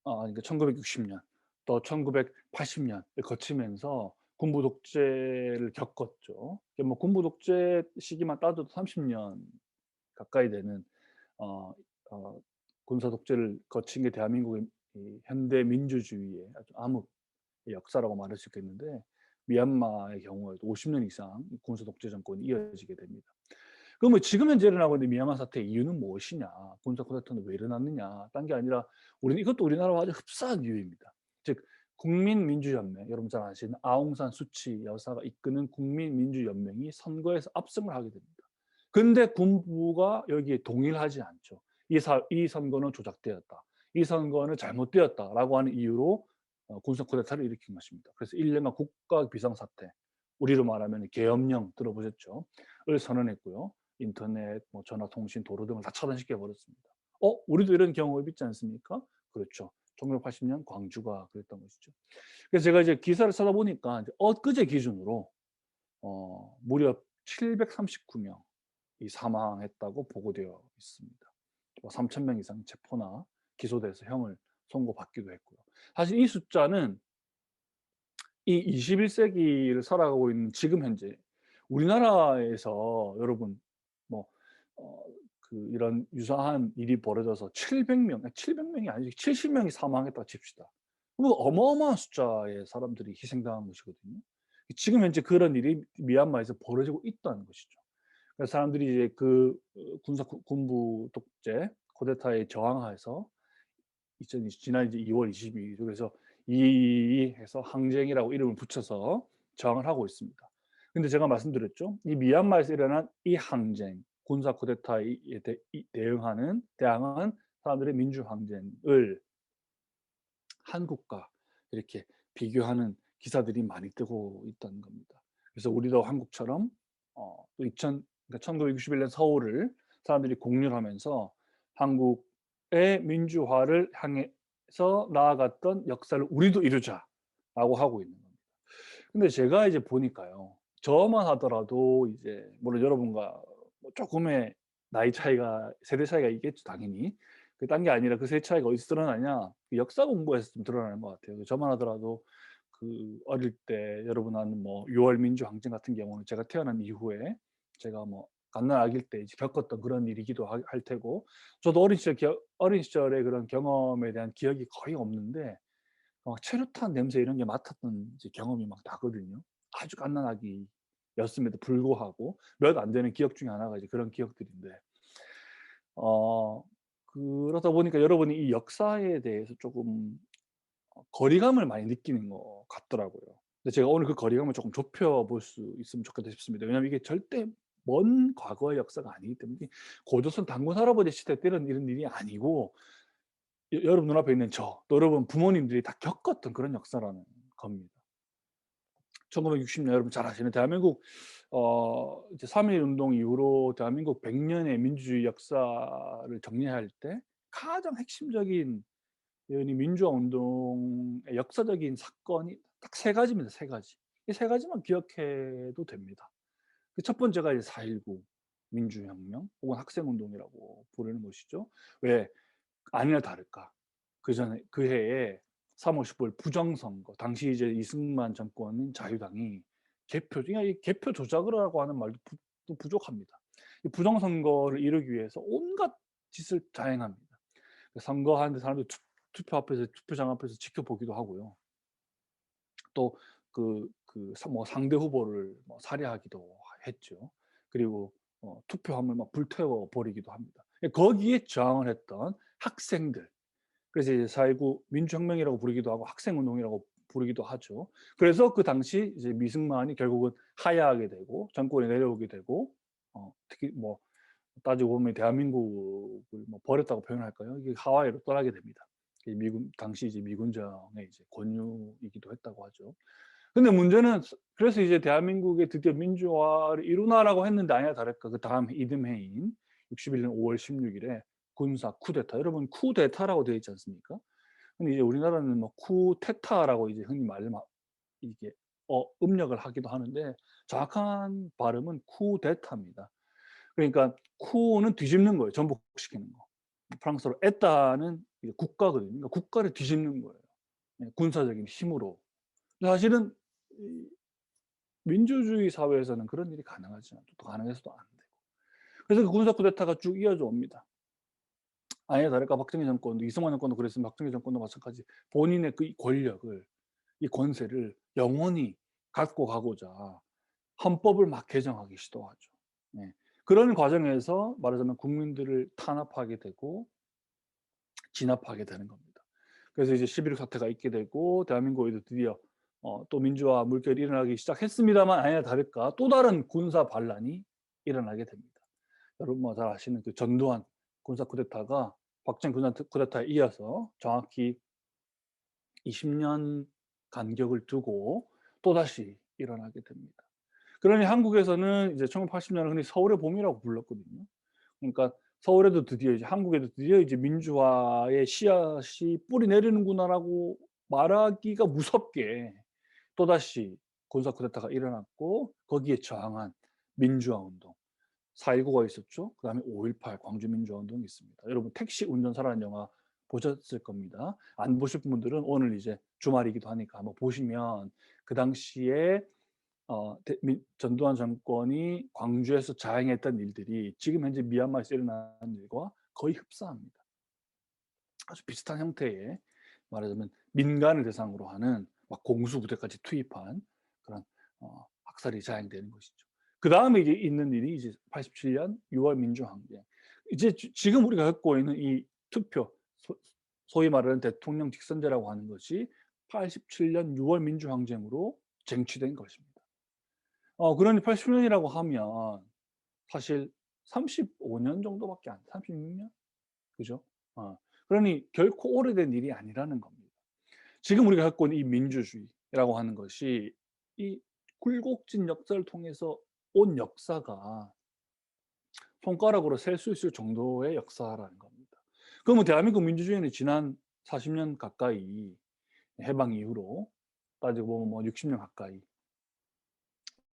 그러니까 1960년 또 1980년을 거치면서 군부 독재를 겪었죠. 뭐 군부 독재 시기만 따져도 30년 가까이 되는 어, 어, 군사 독재를 거친 게 대한민국의 이 현대 민주주의의 아주 암흑 역사라고 말할 수 있겠는데, 미얀마의 경우에도 50년 이상 군사 독재 정권이 이어지게 됩니다. 그러면 지금 현재 일어나고 있는 미얀마 사태의 이유는 무엇이냐? 군사 쿠데타는 왜 일어났느냐? 딴 게 아니라 이것도 우리나라와 아주 흡사한 이유입니다. 즉 국민민주연맹, 여러분 잘 아시는 아웅산 수치 여사가 이끄는 국민민주연맹이 선거에서 압승을 하게 됩니다. 근데 군부가 여기에 동의하지 않죠. 이 선거는 조작되었다. 이 선거는 잘못되었다라고 하는 이유로 군사 쿠데타를 일으킨 것입니다. 그래서 1년간 국가 비상사태, 우리로 말하면 계엄령 들어보셨죠? 을 선언했고요. 인터넷, 뭐 전화통신, 도로 등을 다 차단시켜 버렸습니다. 우리도 이런 경험을 있지 않습니까? 그렇죠. 1980년 광주가 그랬던 것이죠. 그래서 제가 이제 기사를 찾아보니까 이제 엊그제 기준으로 무려 739명이 사망했다고 보고되어 있습니다. 3,000명 이상 체포나 기소돼서 형을 선고받기도 했고요. 사실 이 숫자는 이 21세기를 살아가고 있는 지금 현재 우리나라에서 여러분 뭐 이런 유사한 일이 벌어져서 700명이 아니지 70명이 사망했다 칩시다. 그럼 어마어마한 숫자의 사람들이 희생당한 것이거든요. 지금 현재 그런 일이 미얀마에서 벌어지고 있다는 것이죠. 그래서 사람들이 이제 군부 독재 쿠데타에 저항해서 지난 이제 2월 22일 그래서 이 해서 항쟁이라고 이름을 붙여서 저항을 하고 있습니다. 근데 제가 말씀드렸죠. 이 미얀마에서 일어난 이 항쟁, 군사 쿠데타에 대항하는 사람들의 민주 항쟁을 한국과 이렇게 비교하는 기사들이 많이 뜨고 있다는 겁니다. 그래서 우리도 한국처럼 또 그러니까 1961년 서울을 사람들이 공률하면서 한국의 민주화를 향해서 나아갔던 역사를 우리도 이루자라고 하고 있는 겁니다. 근데 제가 이제 보니까요. 저만 하더라도 이제 물론 여러분과 뭐 조금의 나이 차이가 세대 차이가 있겠죠 당연히. 딴 게 아니라 그 세대 차이가 어디서 드러나냐? 그 역사 공부에서 좀 드러나는 것 같아요. 저만 하더라도 어릴 때 여러분 아는 뭐 6월 민주항쟁 같은 경우는 제가 태어난 이후에 제가 뭐 갓난아기일 때 이제 겪었던 그런 일이기도 할 테고, 저도 어린 시절의 그런 경험에 대한 기억이 거의 없는데 최루탄 냄새 이런 게 맡았던 이제 경험이 막 나거든요. 아주 갓난아기였음에도 불구하고 몇 안 되는 기억 중에 하나가 이제 그런 기억들인데 그러다 보니까 여러분이 이 역사에 대해서 조금 거리감을 많이 느끼는 것 같더라고요. 근데 제가 오늘 그 거리감을 조금 좁혀 볼 수 있으면 좋겠다 싶습니다. 왜냐하면 이게 절대 먼 과거의 역사가 아니기 때문에 고조선 단군 할아버지 시대 때 이런 일이 아니고 여러분 눈앞에 있는 또 여러분 부모님들이 다 겪었던 그런 역사라는 겁니다. 1960년 여러분 잘 아시는 대한민국 이제 3.1 운동 이후로 대한민국 100년의 민주주의 역사를 정리할 때 가장 핵심적인 이 민주화 운동의 역사적인 사건이 딱 3가지입니다. 3가지. 이 3가지만 기억해도 됩니다. 그 첫 번째가 이제 4.19 민주혁명 혹은 학생운동이라고 부르는 것이죠. 왜 아니나 다를까 그 해에 3월 15일 부정선거, 당시 이제 이승만 정권인 자유당이 개표 조작을 하고 하는 말도 부족합니다. 이 부정선거를 이루기 위해서 온갖 짓을 자행합니다. 선거하는데 사람들이 투표장 앞에서 지켜보기도 하고요. 또 뭐 상대 후보를 뭐 살해하기도 했죠. 그리고 투표함을 막 불태워 버리기도 합니다. 거기에 저항을 했던 학생들, 그래서 이제 4.19 민주혁명이라고 부르기도 하고 학생운동이라고 부르기도 하죠. 그래서 그 당시 이제 미승만이 결국은 하야하게 되고 정권에 내려오게 되고 특히 뭐 따지고 보면 대한민국을 뭐 버렸다고 표현할까요? 이게 하와이로 떠나게 됩니다. 당시 이제 미군정의 이제 권유이기도 했다고 하죠. 근데 문제는 그래서 이제 대한민국에 드디어 민주화를 이루나라고 했는데 아니나 다를까 그 다음 이듬해인 61년 5월 16일에 군사 쿠데타. 여러분 쿠데타라고 되어 있지 않습니까? 근데 이제 우리나라는 뭐 쿠테타라고 이제 흔히 이게 음력을 하기도 하는데 정확한 발음은 쿠데타입니다. 그러니까 쿠는 뒤집는 거예요. 전복시키는 거. 프랑스어로 에따는 이제 국가거든요. 그러니까 국가를 뒤집는 거예요. 군사적인 힘으로. 사실은 이 민주주의 사회에서는 그런 일이 가능하지 않죠. 또 가능해서도 안 되고. 그래서 그 군사 쿠데타가 쭉 이어져 옵니다. 아니나 다를까 박정희 정권도 이승만 정권도 그랬으면 박정희 정권도 마찬가지 본인의 그 권력을 이 권세를 영원히 갖고 가고자 헌법을 막 개정하기 시도하죠. 네. 그런 과정에서 말하자면 국민들을 탄압하게 되고 진압하게 되는 겁니다. 그래서 이제 11.6 사태가 있게 되고 대한민국에도 드디어 또 민주화 물결이 일어나기 시작했습니다만 아니나 다를까 또 다른 군사 반란이 일어나게 됩니다. 여러분 뭐 잘 아시는 그 전두환 군사 쿠데타가 박정희 군사 쿠데타에 이어서 정확히 20년 간격을 두고 또다시 일어나게 됩니다. 그러니 한국에서는 이제 1980년을 흔히 서울의 봄이라고 불렀거든요. 그러니까 서울에도 드디어 이제 한국에도 드디어 이제 민주화의 씨앗이 뿌리 내리는구나라고 말하기가 무섭게 또다시 군사 쿠데타가 일어났고 거기에 저항한 민주화 운동 4.19가 있었죠. 그다음에 5.18 광주 민주화 운동이 있습니다. 여러분 택시 운전사라는 영화 보셨을 겁니다. 안 보실 분들은 오늘 이제 주말이기도 하니까 한번 보시면 그 당시에 전두환 정권이 광주에서 자행했던 일들이 지금 현재 미얀마에서 일어나는 일과 거의 흡사합니다. 아주 비슷한 형태의 말하자면 민간을 대상으로 하는 막 공수부대까지 투입한 그런 학살이 자행되는 것이죠. 그 다음에 이제 있는 일이 이제 87년 6월 민주항쟁. 이제 지금 우리가 겪고 있는 이 투표, 소위 말하는 대통령 직선제라고 하는 것이 87년 6월 민주항쟁으로 쟁취된 것입니다. 그러니 87년이라고 하면 사실 35년 정도밖에 안 돼. 36년? 그죠? 그러니 결코 오래된 일이 아니라는 겁니다. 지금 우리가 갖고 있는 이 민주주의라고 하는 것이 이 굴곡진 역사를 통해서 온 역사가 손가락으로 셀 수 있을 정도의 역사라는 겁니다. 그러면 대한민국 민주주의는 지난 40년 가까이 해방 이후로 따지고 보면 뭐 60년 가까이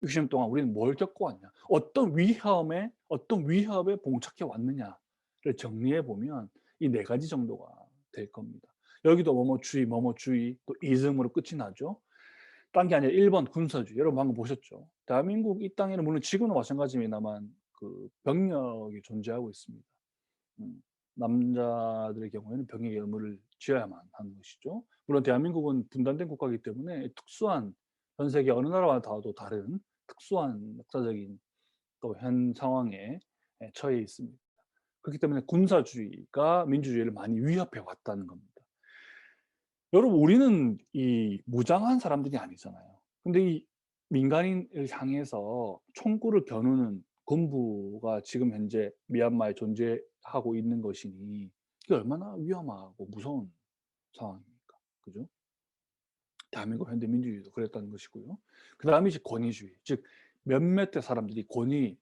60년 동안 우리는 뭘 겪어왔냐, 어떤 위협에 봉착해 왔느냐를 정리해 보면 이 네 가지 정도가 될 겁니다. 여기도 뭐뭐주의, 또 이즘으로 끝이 나죠. 딴 게 아니라 1번 군사주의. 여러분 방금 보셨죠. 대한민국 이 땅에는 물론 지금도 마찬가지입니다만 그 병력이 존재하고 있습니다. 남자들의 경우에는 병역의 의무를 지어야만 하는 것이죠. 물론 대한민국은 분단된 국가이기 때문에 특수한 전 세계 어느 나라와 다도 다른 특수한 역사적인 또 현 상황에 처해 있습니다. 그렇기 때문에 군사주의가 민주주의를 많이 위협해 왔다는 겁니다. 여러분 우리는 이 무장한 사람들이 아니잖아요. 근데 이 민간인을 향해서 총구를 겨누는 군부가 지금 현재 미얀마에 존재하고 있는 것이니 이게 얼마나 위험하고 무서운 상황입니까? 그죠? 대한민국 현대 민주주의도 그랬다는 것이고요. 그다음에 이제 권위주의, 즉 몇몇의 사람들이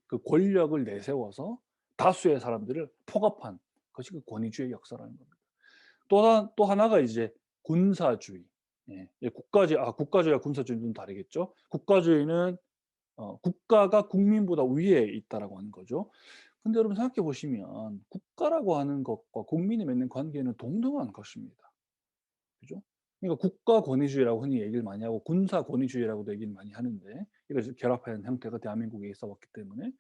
그 권력을 내세워서 다수의 사람들을 폭압한 것이 그 권위주의 역사라는 겁니다. 또 하나가 이제 군사주의. 국가주의와 군사주의는 다르겠죠. 국가주의는 국가가 국민보다 위에 있다라고 하는 거죠. 근데 여러분 생각해 보시면 국가라고 하는 것과 국민이 맺는 관계는 동등한 것입니다. 그죠? 그러니까 국가 권위주의라고 흔히 얘기를 많이 하고 군사 권위주의라고도 얘기를 많이 하는데 이걸 결합하는 형태가 대한민국에 있어 왔기 때문에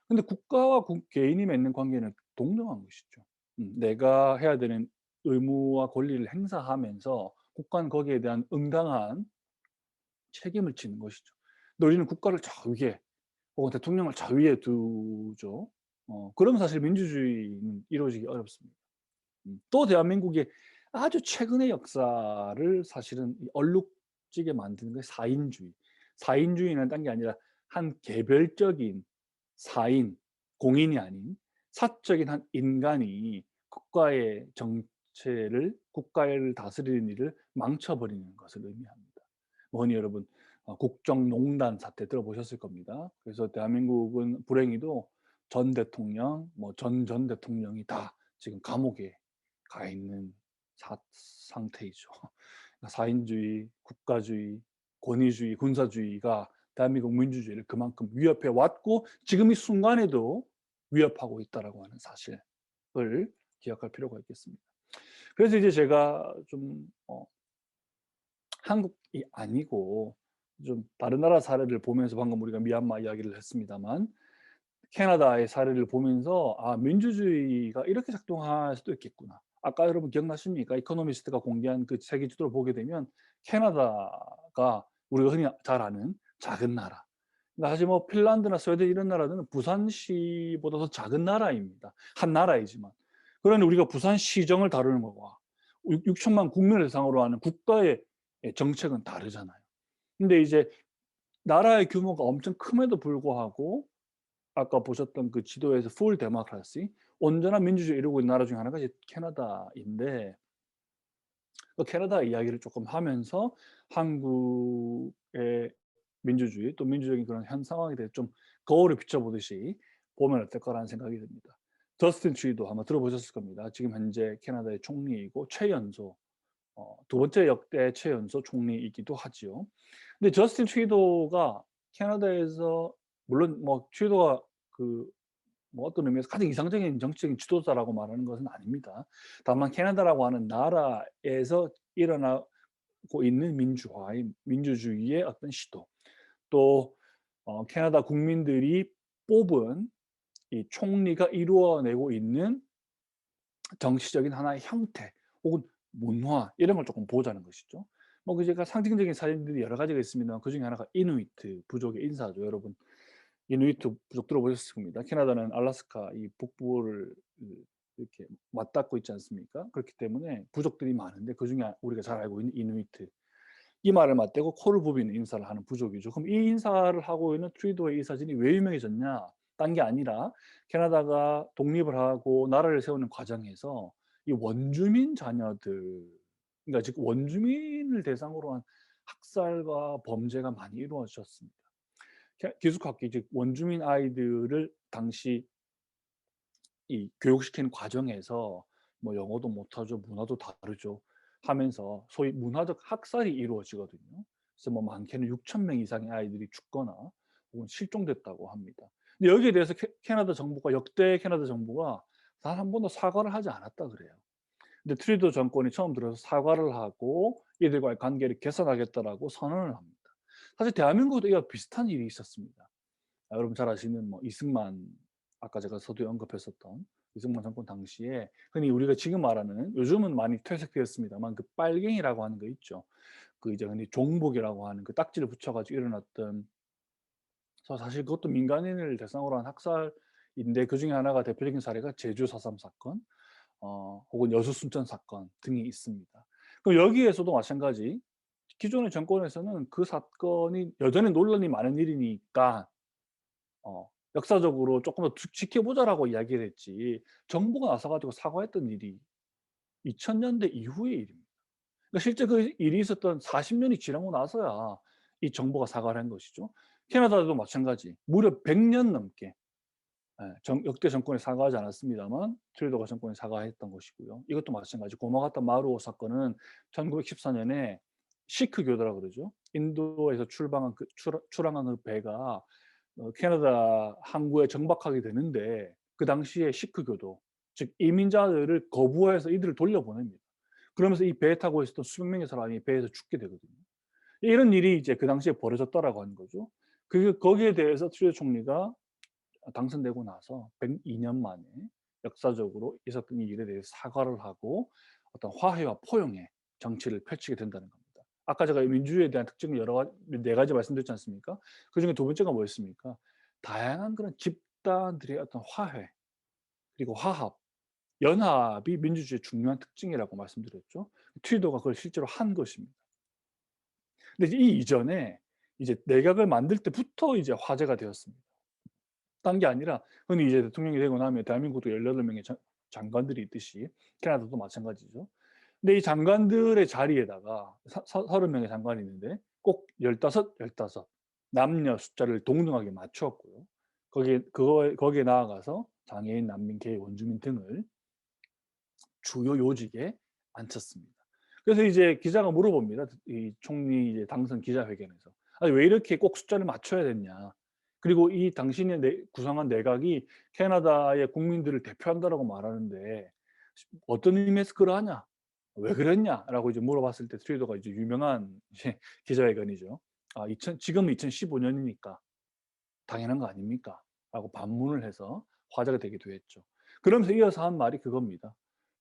근데 국가와 개인이 맺는 관계는 동등한 것이죠. 내가 해야 되는 의무와 권리를 행사하면서 국가는 거기에 대한 응당한 책임을 지는 것이죠. 근데 우리는 국가를 저 위에 혹은 대통령을 저 위에 두죠. 그러면 사실 민주주의는 이루어지기 어렵습니다. 또 대한민국의 아주 최근의 역사를 사실은 이 얼룩지게 만드는 게 사인주의. 사인주의는 딴 게 아니라 한 개별적인 사인, 공인이 아닌 사적인 한 인간이 국가의 정체를, 국가를 다스리는 일을 망쳐버리는 것을 의미합니다. 뭐니 여러분, 국정농단 사태 들어보셨을 겁니다. 그래서 대한민국은 불행히도 전 대통령, 전 대통령이 다 지금 감옥에 가 있는 상태이죠. 사인주의, 국가주의, 권위주의, 군사주의가 대한민국 민주주의를 그만큼 위협해 왔고 지금 이 순간에도 위협하고 있다라고 하는 사실을 기억할 필요가 있겠습니다. 그래서 이제 제가 좀 한국이 아니고 좀 다른 나라 사례를 보면서 방금 우리가 미얀마 이야기를 했습니다만 캐나다의 사례를 보면서 '아 민주주의가 이렇게 작동할 수도 있겠구나.' 아까 여러분 기억나십니까? 이코노미스트가 공개한 그 세계 지도를 보게 되면 캐나다가 우리가 흔히 잘 아는 작은 나라. 그러니까 사실 뭐 핀란드나 스웨덴 이런 나라들은 부산시보다 더 작은 나라입니다. 한 나라이지만. 그러니 우리가 부산시정을 다루는 거와 6천만 국민을 대상으로 하는 국가의 정책은 다르잖아요. 근데 이제 나라의 규모가 엄청 큼에도 불구하고 아까 보셨던 그 지도에서 풀 데모크라시 온전한 민주주의 이루고 있는 나라 중에 하나가 이제 캐나다인데 그 캐나다 이야기를 조금 하면서 한국의 민주주의 또 민주적인 그런 현 상황에 대해 좀 거울을 비춰보듯이 보면 어떨까라는 생각이 듭니다. 저스틴 트루도 아마 들어보셨을 겁니다. 지금 현재 캐나다의 총리이고 최연소 두 번째 역대 최연소 총리이기도 하지요. 근데 저스틴 트루도가 캐나다에서 물론 뭐 트루도가 그 뭐 어떤 의미에서 가장 이상적인 정치적인 지도자라고 말하는 것은 아닙니다. 다만 캐나다라고 하는 나라에서 일어나고 있는 민주주의의 어떤 시도, 또 캐나다 국민들이 뽑은 이 총리가 이루어내고 있는 정치적인 하나의 형태 혹은 문화 이런 걸 조금 보자는 것이죠. 뭐 그 제가 상징적인 사진들이 여러 가지가 있습니다만 그중에 하나가 이누이트 부족의 인사죠. 여러분 이누이트 부족 들어보셨을 겁니다. 캐나다는 알래스카 이 북부를 이렇게 맞닿고 있지 않습니까? 그렇기 때문에 부족들이 많은데 그중에 우리가 잘 알고 있는 이누이트. 이 말을 맞대고 코를 부비는 인사를 하는 부족이죠. 그럼 이 인사를 하고 있는 트루도의 이 사진이 왜 유명해졌냐? 딴 게 아니라 캐나다가 독립을 하고 나라를 세우는 과정에서 이 원주민 자녀들, 그러니까 즉 원주민을 대상으로 한 학살과 범죄가 많이 이루어졌습니다. 기숙학기 즉 원주민 아이들을 당시 이 교육시키는 과정에서 뭐 영어도 못하죠. 문화도 다르죠. 하면서 소위 문화적 학살이 이루어지거든요. 그래서 뭐 많게는 6천 명 이상의 아이들이 죽거나 혹은 실종됐다고 합니다. 근데 여기에 대해서 캐나다 정부가 역대 캐나다 정부가 단 한 번도 사과를 하지 않았다 그래요. 근데 트루도 정권이 처음 들어서 사과를 하고 이들과의 관계를 개선하겠다라고 선언을 합니다. 사실 대한민국도 이와 비슷한 일이 있었습니다. 여러분 잘 아시는 뭐 이승만 아까 제가 서두에 언급했었던 이승만 정권 당시에 흔히 우리가 지금 말하는 요즘은 많이 퇴색되었습니다만 그 빨갱이라고 하는 거 있죠. 그 이제 흔히 종북이라고 하는 그 딱지를 붙여 가지고 일어났던 사실 그것도 민간인을 대상으로 한 학살인데 그중에 하나가 대표적인 사례가 제주 4.3 사건 혹은 여수 순천 사건 등이 있습니다. 그럼 여기에서도 마찬가지 기존의 정권에서는 그 사건이 여전히 논란이 많은 일이니까 역사적으로 조금 더 지켜보자라고 이야기를 했지 정부가 나서 가지고 사과했던 일이 2000년대 이후의 일입니다. 그러니까 실제 그 일이 있었던 40년이 지나고 나서야 이 정부가 사과를 한 것이죠. 캐나다도 마찬가지 무려 100년 넘게 역대 정권이 사과하지 않았습니다만 트루도가 정권이 사과했던 것이고요. 이것도 마찬가지 고마가타 마루오 사건은 1914년에 시크 교도라고 그러죠. 인도에서 출항한 그 배가 캐나다 항구에 정박하게 되는데 그 당시에 시크 교도 즉 이민자들을 거부해서 이들을 돌려보냅니다. 그러면서 이 배에 타고 있었던 수백 명의 사람이 배에서 죽게 되거든요. 이런 일이 이제 그 당시에 벌어졌다라고 하는 거죠. 거기에 대해서 트루도 총리가 당선되고 나서 102년 만에 역사적으로 있었던 이 일에 대해서 사과를 하고 어떤 화해와 포용의 정치를 펼치게 된다는 겁니다. 아까 제가 민주주의에 대한 특징을 네 가지 말씀드렸지 않습니까? 그중에 두 번째가 뭐였습니까? 다양한 그런 집단들의 어떤 화해 그리고 화합, 연합이 민주주의의 중요한 특징이라고 말씀드렸죠. 트루도가 그걸 실제로 한 것입니다. 근데 이 이전에 이제 내각을 만들 때부터 이제 화제가 되었습니다. 딴 게 아니라 흔히 이제 대통령이 되고 나면 대한민국도 18명의 장관들이 있듯이 캐나다도 마찬가지죠. 근데 이 장관들의 자리에다가 30명의 장관이 있는데 꼭 15 남녀 숫자를 동등하게 맞추었고요. 거기에 나아가서 장애인, 난민, 개, 원주민 등을 주요 요직에 앉혔습니다. 그래서 이제 기자가 물어봅니다. 이 총리 이제 당선 기자회견에서. "아니 왜 이렇게 꼭 숫자를 맞춰야 됐냐. 그리고 이 당신이 구성한 내각이 캐나다의 국민들을 대표한다라고 말하는데 어떤 의미에서 그러하냐?" 왜 그랬냐라고 이제 물어봤을 때 트루도가 이제 유명한 이제 기자회견이죠. 지금은 2015년이니까 당연한 거 아닙니까? 라고 반문을 해서 화제가 되기도 했죠. 그러면서 이어서 한 말이 그겁니다.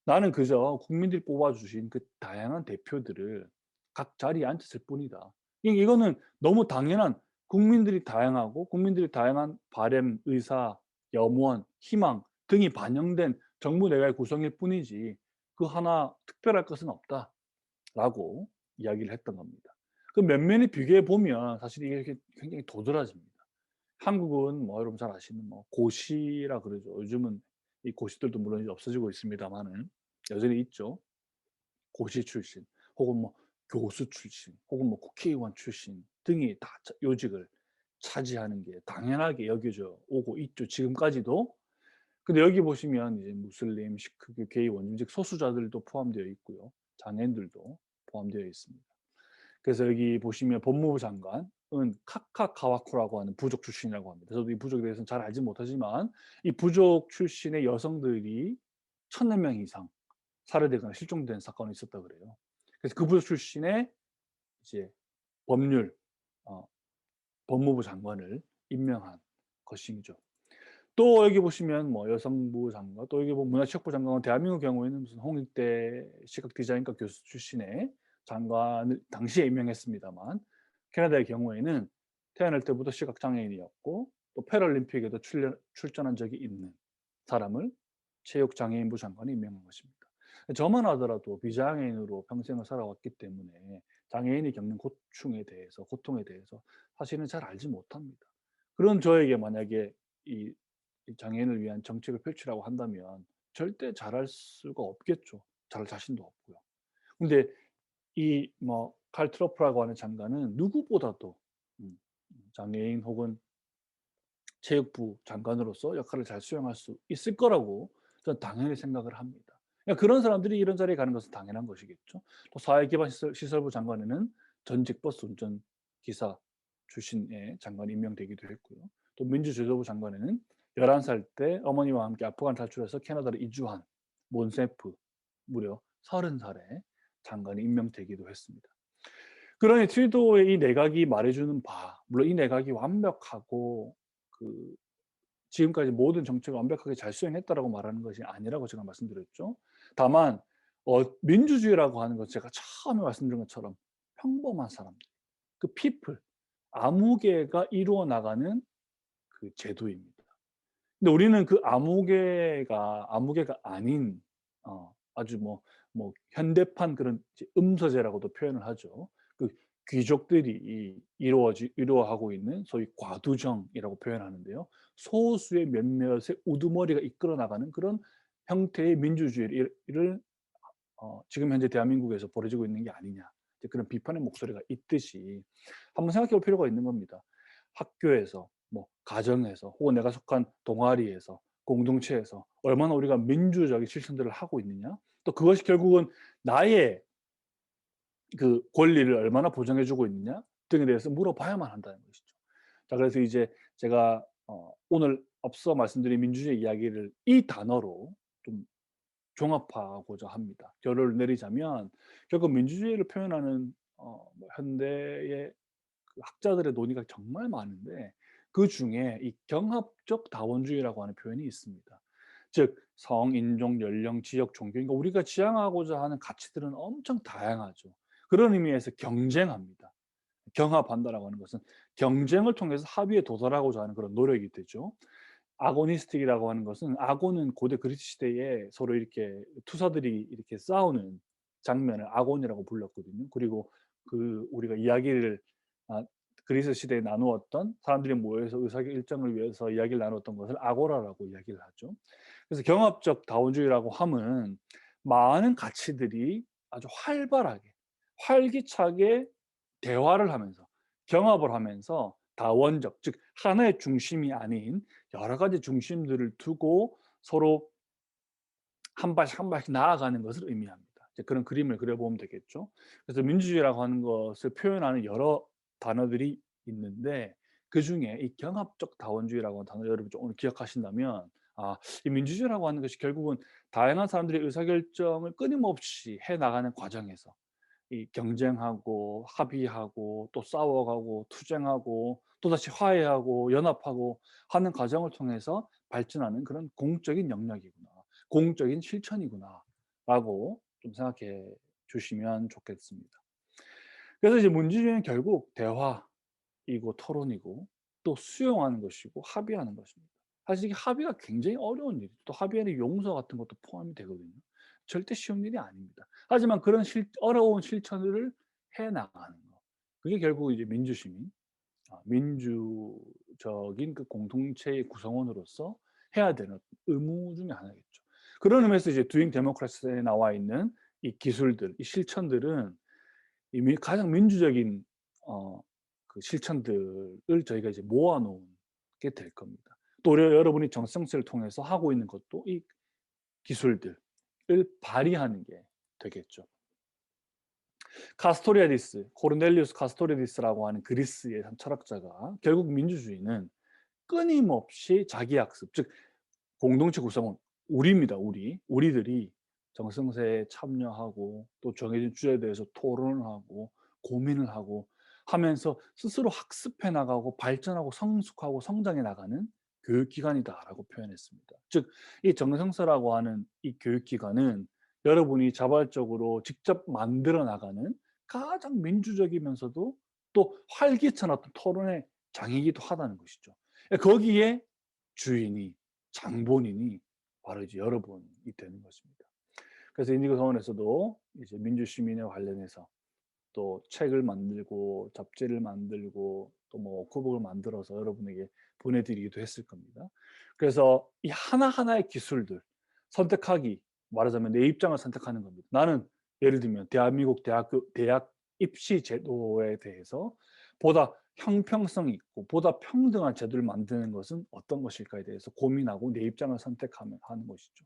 나는 그저 국민들이 뽑아주신 그 다양한 대표들을 각 자리에 앉혔을 뿐이다. 이거는 너무 당연한 국민들이 다양하고 국민들이 다양한 바램, 의사, 염원, 희망 등이 반영된 정부 내각의 구성일 뿐이지 그 하나 특별할 것은 없다라고 이야기를 했던 겁니다. 그 면면히 비교해 보면 사실 이게 굉장히 도드라집니다. 한국은 뭐 여러분 잘 아시는 뭐 고시라 그러죠. 요즘은 이 고시들도 물론 이제 없어지고 있습니다마는 여전히 있죠. 고시 출신 혹은 뭐 교수 출신 혹은 뭐 국회의원 출신 등이 다 요직을 차지하는 게 당연하게 여겨져 오고 있죠. 지금까지도. 근데 여기 보시면 이제 무슬림, 시크교, 게이, 원주민직 소수자들도 포함되어 있고요. 장애인들도 포함되어 있습니다. 그래서 여기 보시면 법무부 장관은 카카 카와쿠라고 하는 부족 출신이라고 합니다. 저도 이 부족에 대해서는 잘 알지 못하지만 이 부족 출신의 여성들이 1,000명 이상 살해되거나 실종된 사건이 있었다 그래요. 그래서 그 부족 출신의 이제 법률 법무부 장관을 임명한 것이죠. 또 여기 보시면 뭐 여성부 장관, 또 여기 보면 문화체육부 장관은 대한민국 경우에는 무슨 홍익대 시각 디자인과 교수 출신의 장관을 당시에 임명했습니다만 캐나다의 경우에는 태어날 때부터 시각 장애인이었고 또 패럴림픽에도 출전한 적이 있는 사람을 체육장애인부 장관이 임명한 것입니다. 저만 하더라도 비장애인으로 평생을 살아왔기 때문에 장애인이 겪는 고통에 대해서 사실은 잘 알지 못합니다. 그런 저에게 만약에 이 장애인을 위한 정책을 펼치라고 한다면 절대 잘할 수가 없겠죠. 잘할 자신도 없고요. 근데 이 뭐 칼 트러프라고 하는 장관은 누구보다도 장애인 혹은 체육부 장관으로서 역할을 잘 수행할 수 있을 거라고 저는 당연히 생각을 합니다. 그러니까 그런 사람들이 이런 자리에 가는 것은 당연한 것이겠죠. 또 사회기반시설부 장관에는 전직 버스 운전기사 출신의 장관이 임명되기도 했고요. 또 민주제도부 장관에는 11살 때 어머니와 함께 아프간 탈출해서 캐나다로 이주한 몬세프 무려 30살의 장관이 임명되기도 했습니다. 그러니 트루도의 이 내각이 말해주는 바, 물론 이 내각이 완벽하고 그 지금까지 모든 정책을 완벽하게 잘 수행했다라고 말하는 것이 아니라고 제가 말씀드렸죠. 다만 민주주의라고 하는 것 제가 처음에 말씀드린 것처럼 평범한 사람들, 그 people, 아무개가 이루어 나가는 그 제도입니다. 근데 우리는 그 아무개가 아닌 아주 뭐 현대판 그런 이제 음서제라고도 표현을 하죠. 그 귀족들이 이루어하고 있는 소위 과두정이라고 표현하는데요. 소수의 몇몇의 우두머리가 이끌어 나가는 그런 형태의 민주주의를 지금 현재 대한민국에서 벌어지고 있는 게 아니냐. 이제 그런 비판의 목소리가 있듯이 한번 생각해 볼 필요가 있는 겁니다. 학교에서, 뭐 가정에서, 혹은 내가 속한 동아리에서, 공동체에서 얼마나 우리가 민주적인 실천들을 하고 있느냐. 또 그것이 결국은 나의 그 권리를 얼마나 보장해 주고 있느냐 등에 대해서 물어봐야만 한다는 것이죠. 자, 그래서 이제 제가 오늘 앞서 말씀드린 민주주의 이야기를 이 단어로 좀 종합하고자 합니다. 결론을 내리자면 결국 민주주의를 표현하는 뭐 현대의 그 학자들의 논의가 정말 많은데 그중에 이 경합적 다원주의라고 하는 표현이 있습니다. 즉 성, 인종, 연령, 지역, 종교, 그러니까 우리가 지향하고자 하는 가치들은 엄청 다양하죠. 그런 의미에서 경쟁합니다. 경합한다라고 하는 것은 경쟁을 통해서 합의에 도달하고자 하는 그런 노력이 되죠. 아고니스틱이라고 하는 것은 아고는 고대 그리스 시대에 서로 이렇게 투사들이 이렇게 싸우는 장면을 아곤이라고 불렀거든요. 그리고 그 우리가 이야기를 그리스 시대에 나누었던 사람들이 모여서 의사결정을 위해서 이야기를 나눴던 것을 아고라라고 이야기를 하죠. 그래서 경합적 다원주의라고 함은 많은 가치들이 아주 활발하게 활기차게 대화를 하면서 경합을 하면서 다원적 즉 하나의 중심이 아닌 여러 가지 중심들을 두고 서로 한 발씩 한 발씩 나아가는 것을 의미합니다. 이제 그런 그림을 그려보면 되겠죠. 그래서 민주주의라고 하는 것을 표현하는 여러 단어들이 있는데 그중에 이 경합적 다원주의라고 하는 단어를 여러분 좀 오늘 기억하신다면 이 민주주의라고 하는 것이 결국은 다양한 사람들의 의사결정을 끊임없이 해 나가는 과정에서 이 경쟁하고 합의하고 또 싸워가고 투쟁하고 또다시 화해하고 연합하고 하는 과정을 통해서 발전하는 그런 공적인 영역이구나. 공적인 실천이구나라고 좀 생각해 주시면 좋겠습니다. 그래서 이제 민주주의는 결국 대화이고 토론이고 또 수용하는 것이고 합의하는 것입니다. 사실 이게 합의가 굉장히 어려운 일이죠. 또 합의에는 용서 같은 것도 포함이 되거든요. 절대 쉬운 일이 아닙니다. 하지만 그런 어려운 실천을 해 나가는 거. 그게 결국 이제 민주시민, 민주적인 그 공동체의 구성원으로서 해야 되는 의무 중에 하나겠죠. 그런 의미에서 이제 두잉 데모크라시에 나와 있는 이 기술들, 이 실천들은 이미 가장 민주적인 그 실천들을 저희가 이제 모아 놓은 게 될 겁니다. 또 여러분이 정성스를 통해서 하고 있는 것도 이 기술들을 발휘하는 게 되겠죠. 카스토리아디스, 코르넬리우스 카스토리아디스라고 하는 그리스의 한 철학자가 결국 민주주의는 끊임없이 자기 학습, 즉 공동체 구성원 우리입니다. 우리들이 정성세에 참여하고 또 정해진 주제에 대해서 토론을 하고 고민을 하고 하면서 스스로 학습해 나가고 발전하고 성숙하고 성장해 나가는 교육기관이다라고 표현했습니다. 즉 이 정성서라고 하는 이 교육기관은 여러분이 자발적으로 직접 만들어 나가는 가장 민주적이면서도 또 활기찬 어떤 토론의 장이기도 하다는 것이죠. 거기에 주인이 장본인이 바로 이제 여러분이 되는 것입니다. 그래서 인디고 서원에서도 이제 민주시민에 관련해서 또 책을 만들고 잡지를 만들고 또 뭐 워크북을 만들어서 여러분에게 보내드리기도 했을 겁니다. 그래서 이 하나하나의 기술들 선택하기, 말하자면 내 입장을 선택하는 겁니다. 나는 예를 들면 대한민국 대학 입시 제도에 대해서 보다 형평성 있고 보다 평등한 제도를 만드는 것은 어떤 것일까에 대해서 고민하고 내 입장을 선택하는 것이죠.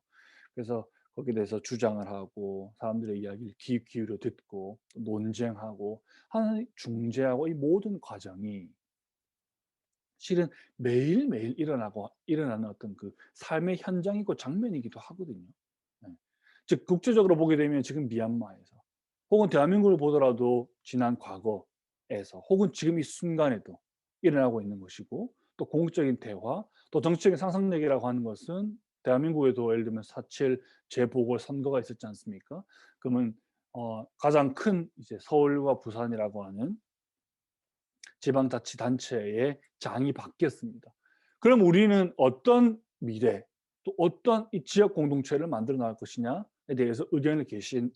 그래서 거기에 대해서 주장을 하고 사람들의 이야기를 귀 기울여 듣고 논쟁하고 하는 중재하고 이 모든 과정이 실은 매일매일 일어나는 어떤 그 삶의 현장이고 장면이기도 하거든요. 네. 즉 국제적으로 보게 되면 지금 미얀마에서 혹은 대한민국을 보더라도 지난 과거에서 혹은 지금 이 순간에도 일어나고 있는 것이고 또 공적인 대화 또 정치적인 상상력이라고 하는 것은 대한민국에도 예를 들면 4.7 재보궐 선거가 있었지 않습니까? 그러면 가장 큰 이제 서울과 부산이라고 하는 지방자치단체의 장이 바뀌었습니다. 그럼 우리는 어떤 미래 또 어떤 이 지역 공동체를 만들어 나갈 것이냐에 대해서 의견을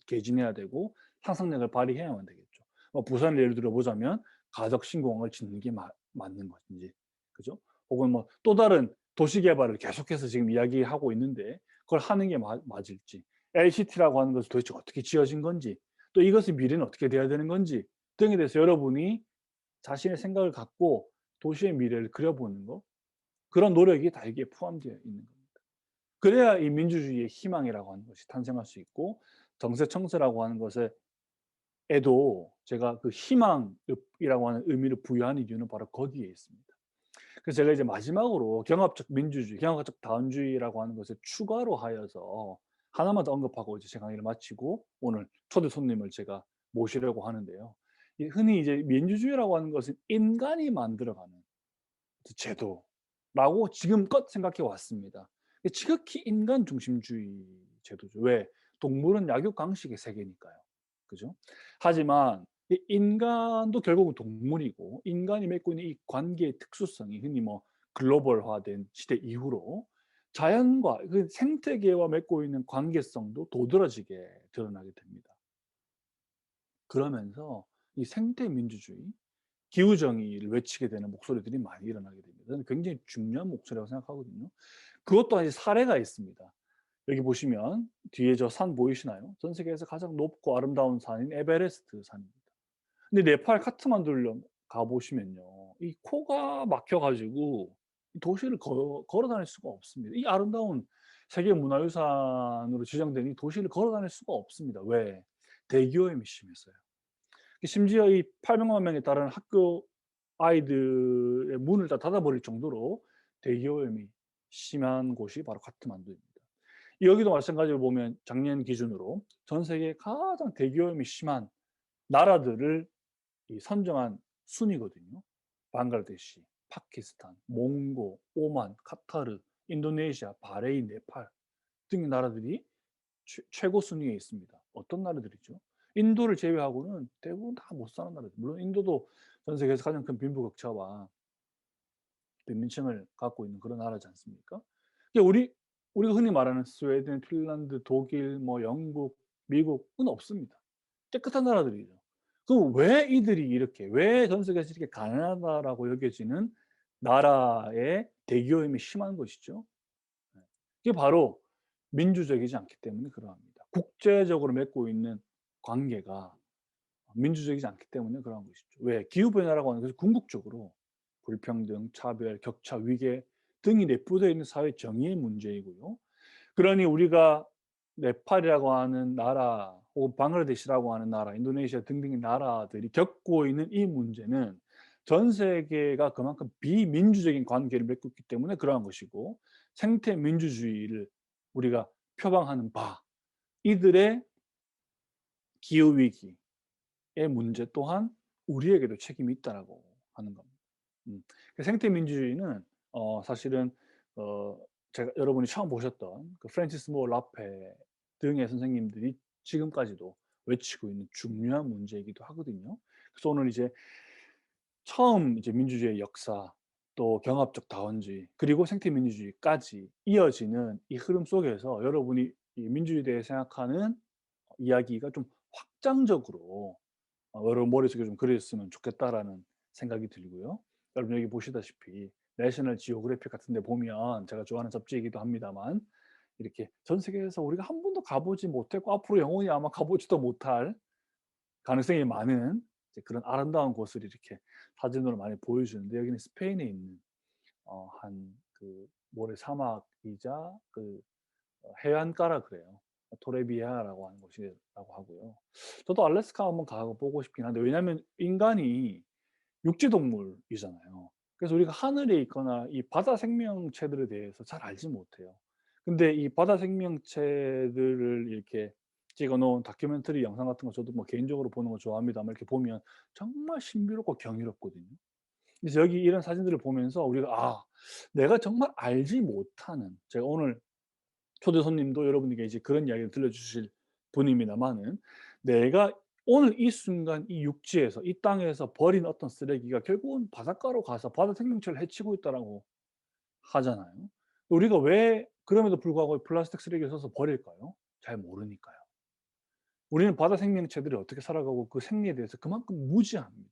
개진해야 되고 상상력을 발휘해야만 되겠죠. 부산을 예를 들어 보자면 가덕 신공항을 짓는 게 맞는 것인지, 그죠? 혹은 뭐 또 다른 도시 개발을 계속해서 지금 이야기하고 있는데 그걸 하는 게 맞을지, LCT라고 하는 것은 도대체 어떻게 지어진 건지, 또 이것의 미래는 어떻게 돼야 되는 건지 등에 대해서 여러분이 자신의 생각을 갖고 도시의 미래를 그려보는 것, 그런 노력이 다 여기에 포함되어 있는 겁니다. 그래야 이 민주주의의 희망이라고 하는 것이 탄생할 수 있고 정세청세라고 하는 것에도 제가 그 희망이라고 하는 의미를 부여하는 이유는 바로 거기에 있습니다. 그래서 제가 이제 마지막으로 경합적 민주주의, 경합적 다원주의라고 하는 것에 추가로 하여서 하나만 더 언급하고 이제 제 강의를 마치고 오늘 초대 손님을 제가 모시려고 하는데요. 흔히 이제 민주주의라고 하는 것은 인간이 만들어가는 제도라고 지금껏 생각해 왔습니다. 지극히 인간 중심주의 제도죠. 왜? 동물은 약육강식의 세계니까요. 그죠? 하지만 이 인간도 결국은 동물이고 인간이 맺고 있는 이 관계의 특수성이 흔히 뭐 글로벌화된 시대 이후로 자연과 그 생태계와 맺고 있는 관계성도 도드라지게 드러나게 됩니다. 그러면서 이 생태 민주주의, 기후 정의를 외치게 되는 목소리들이 많이 일어나게 됩니다. 저는 굉장히 중요한 목소리라고 생각하거든요. 그것 또한 이제 사례가 있습니다. 여기 보시면 뒤에 저 산 보이시나요? 전 세계에서 가장 높고 아름다운 산인 에베레스트 산입니다. 근데 네팔 카트만두를 가 보시면요. 이 코가 막혀 가지고 이 도시를 걸어 다닐 수가 없습니다. 이 아름다운 세계 문화유산으로 지정된 이 도시를 걸어 다닐 수가 없습니다. 왜? 대기오염이 심해서요. 심지어 이 800만 명에 따른 학교 아이들의 문을 다 닫아버릴 정도로 대기오염이 심한 곳이 바로 카트만두입니다. 여기도 마찬가지로 보면 작년 기준으로 전 세계 가장 대기오염이 심한 나라들을 선정한 순이거든요. 방글라데시, 파키스탄, 몽고, 오만, 카타르, 인도네시아, 바레인, 네팔 등의 나라들이 최고 순위에 있습니다. 어떤 나라들이죠? 인도를 제외하고는 대부분 다 못 사는 나라들. 물론 인도도 전 세계에서 가장 큰 빈부격차와 빈민층을 갖고 있는 그런 나라지 않습니까? 우리가 흔히 말하는 스웨덴, 핀란드, 독일, 뭐 영국, 미국은 없습니다. 깨끗한 나라들이죠. 그럼 왜 이들이 이렇게 왜 전 세계에서 이렇게 가난하다라고 여겨지는 나라의 대기오염이 심한 것이죠? 네. 이게 바로 민주적이지 않기 때문에 그러합니다. 국제적으로 맺고 있는 관계가 민주적이지 않기 때문에 그러한 것이죠. 왜? 기후변화라고 하는 것은 궁극적으로 불평등, 차별, 격차, 위계 등이 내포되어 있는 사회 정의의 문제이고요. 그러니 우리가 네팔이라고 하는 나라 혹은 방글라데시라고 하는 나라, 인도네시아 등등의 나라들이 겪고 있는 이 문제는 전 세계가 그만큼 비민주적인 관계를 맺고 있기 때문에 그러한 것이고, 생태 민주주의를 우리가 표방하는 바 이들의 기후 위기의 문제 또한 우리에게도 책임이 있다라고 하는 겁니다. 생태 민주주의는 사실은 제가 여러분이 처음 보셨던 그 프랜시스 모 라페 등의 선생님들이 지금까지도 외치고 있는 중요한 문제이기도 하거든요. 그래서 오늘 이제 처음 이제 민주주의의 역사, 또 경합적 다원주의, 그리고 생태 민주주의까지 이어지는 이 흐름 속에서 여러분이 이 민주주의에 대해 생각하는 이야기가 좀 확장적으로 여러분 머릿속에 좀 그려졌으면 좋겠다라는 생각이 들고요. 여러분 여기 보시다시피 내셔널 지오그래픽 같은 데 보면 제가 좋아하는 잡지이기도 합니다만 이렇게 전 세계에서 우리가 한 번도 가보지 못했고 앞으로 영원히 아마 가보지도 못할 가능성이 많은 이제 그런 아름다운 곳을 이렇게 사진으로 많이 보여주는데, 여기는 스페인에 있는 한 그 모래 사막이자 그 해안가라 그래요. 토레비아라고 하는 곳이라고 하고요. 저도 알래스카 한번 가 보고 싶긴 한데, 왜냐하면 인간이 육지 동물이잖아요. 그래서 우리가 하늘에 있거나 이 바다 생명체들에 대해서 잘 알지 못해요. 근데 이 바다 생명체들을 이렇게 찍어 놓은 다큐멘터리 영상 같은 거 저도 뭐 개인적으로 보는 거 좋아합니다만 이렇게 보면 정말 신비롭고 경이롭거든요. 그래서 여기 이런 사진들을 보면서 우리가 내가 정말 알지 못하는, 제가 오늘 초대 손님도 여러분에게 이제 그런 이야기를 들려주실 분입니다만은, 내가 오늘 이 순간 이 육지에서 이 땅에서 버린 어떤 쓰레기가 결국은 바닷가로 가서 바다 생명체를 해치고 있다라고 하잖아요. 우리가 왜 그럼에도 불구하고 플라스틱 쓰레기를 써서 버릴까요? 잘 모르니까요. 우리는 바다 생명체들이 어떻게 살아가고 그 생리에 대해서 그만큼 무지합니다.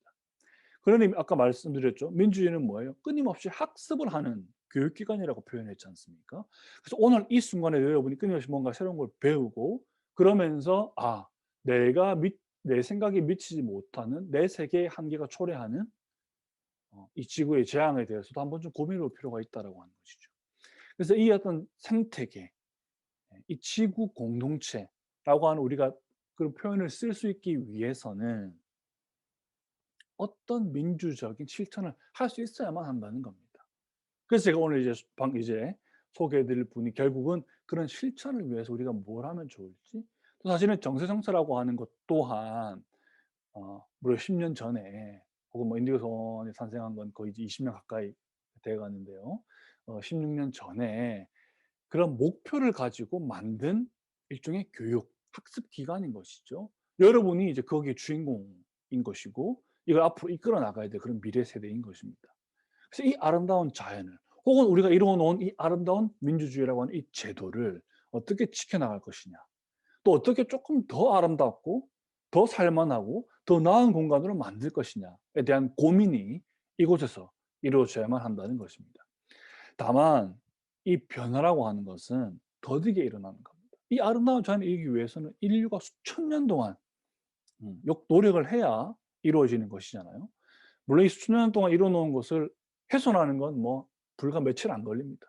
그러니 아까 말씀드렸죠. 민주주의는 뭐예요? 끊임없이 학습을 하는 교육기관이라고 표현했지 않습니까? 그래서 오늘 이 순간에 여러분이 끊임없이 뭔가 새로운 걸 배우고, 그러면서 내 생각이 미치지 못하는 내 세계의 한계가 초래하는 이 지구의 재앙에 대해서도 한번 좀 고민해 볼 필요가 있다라고 하는 것이죠. 그래서 이 어떤 생태계, 이 지구 공동체라고 하는 우리가 그런 표현을 쓸 수 있기 위해서는 어떤 민주적인 실천을 할 수 있어야만 한다는 겁니다. 그래서 제가 오늘 이제 소개해 드릴 분이 결국은 그런 실천을 위해서 우리가 뭘 하면 좋을지, 또 사실은 정세정책이라고 하는 것 또한 무려 10년 전에, 혹은 뭐 인디고선이 탄생한 건 거의 이제 20년 가까이 돼 가는데요. 16년 전에 그런 목표를 가지고 만든 일종의 교육, 학습 기관인 것이죠. 여러분이 이제 거기에 주인공인 것이고, 이걸 앞으로 이끌어 나가야 될 그런 미래 세대인 것입니다. 그래서 이 아름다운 자연을, 혹은 우리가 이루어 놓은 이 아름다운 민주주의라고 하는 이 제도를 어떻게 지켜나갈 것이냐, 또 어떻게 조금 더 아름답고 더 살만하고 더 나은 공간으로 만들 것이냐에 대한 고민이 이곳에서 이루어져야만 한다는 것입니다. 다만 이 변화라고 하는 것은 더디게 일어나는 겁니다. 이 아름다운 자연을 이루기 위해서는 인류가 수천 년 동안 노력을 해야 이루어지는 것이잖아요. 물론 이 수천 년 동안 이루어 놓은 것을 훼손하는 건 뭐 불과 며칠 안 걸립니다.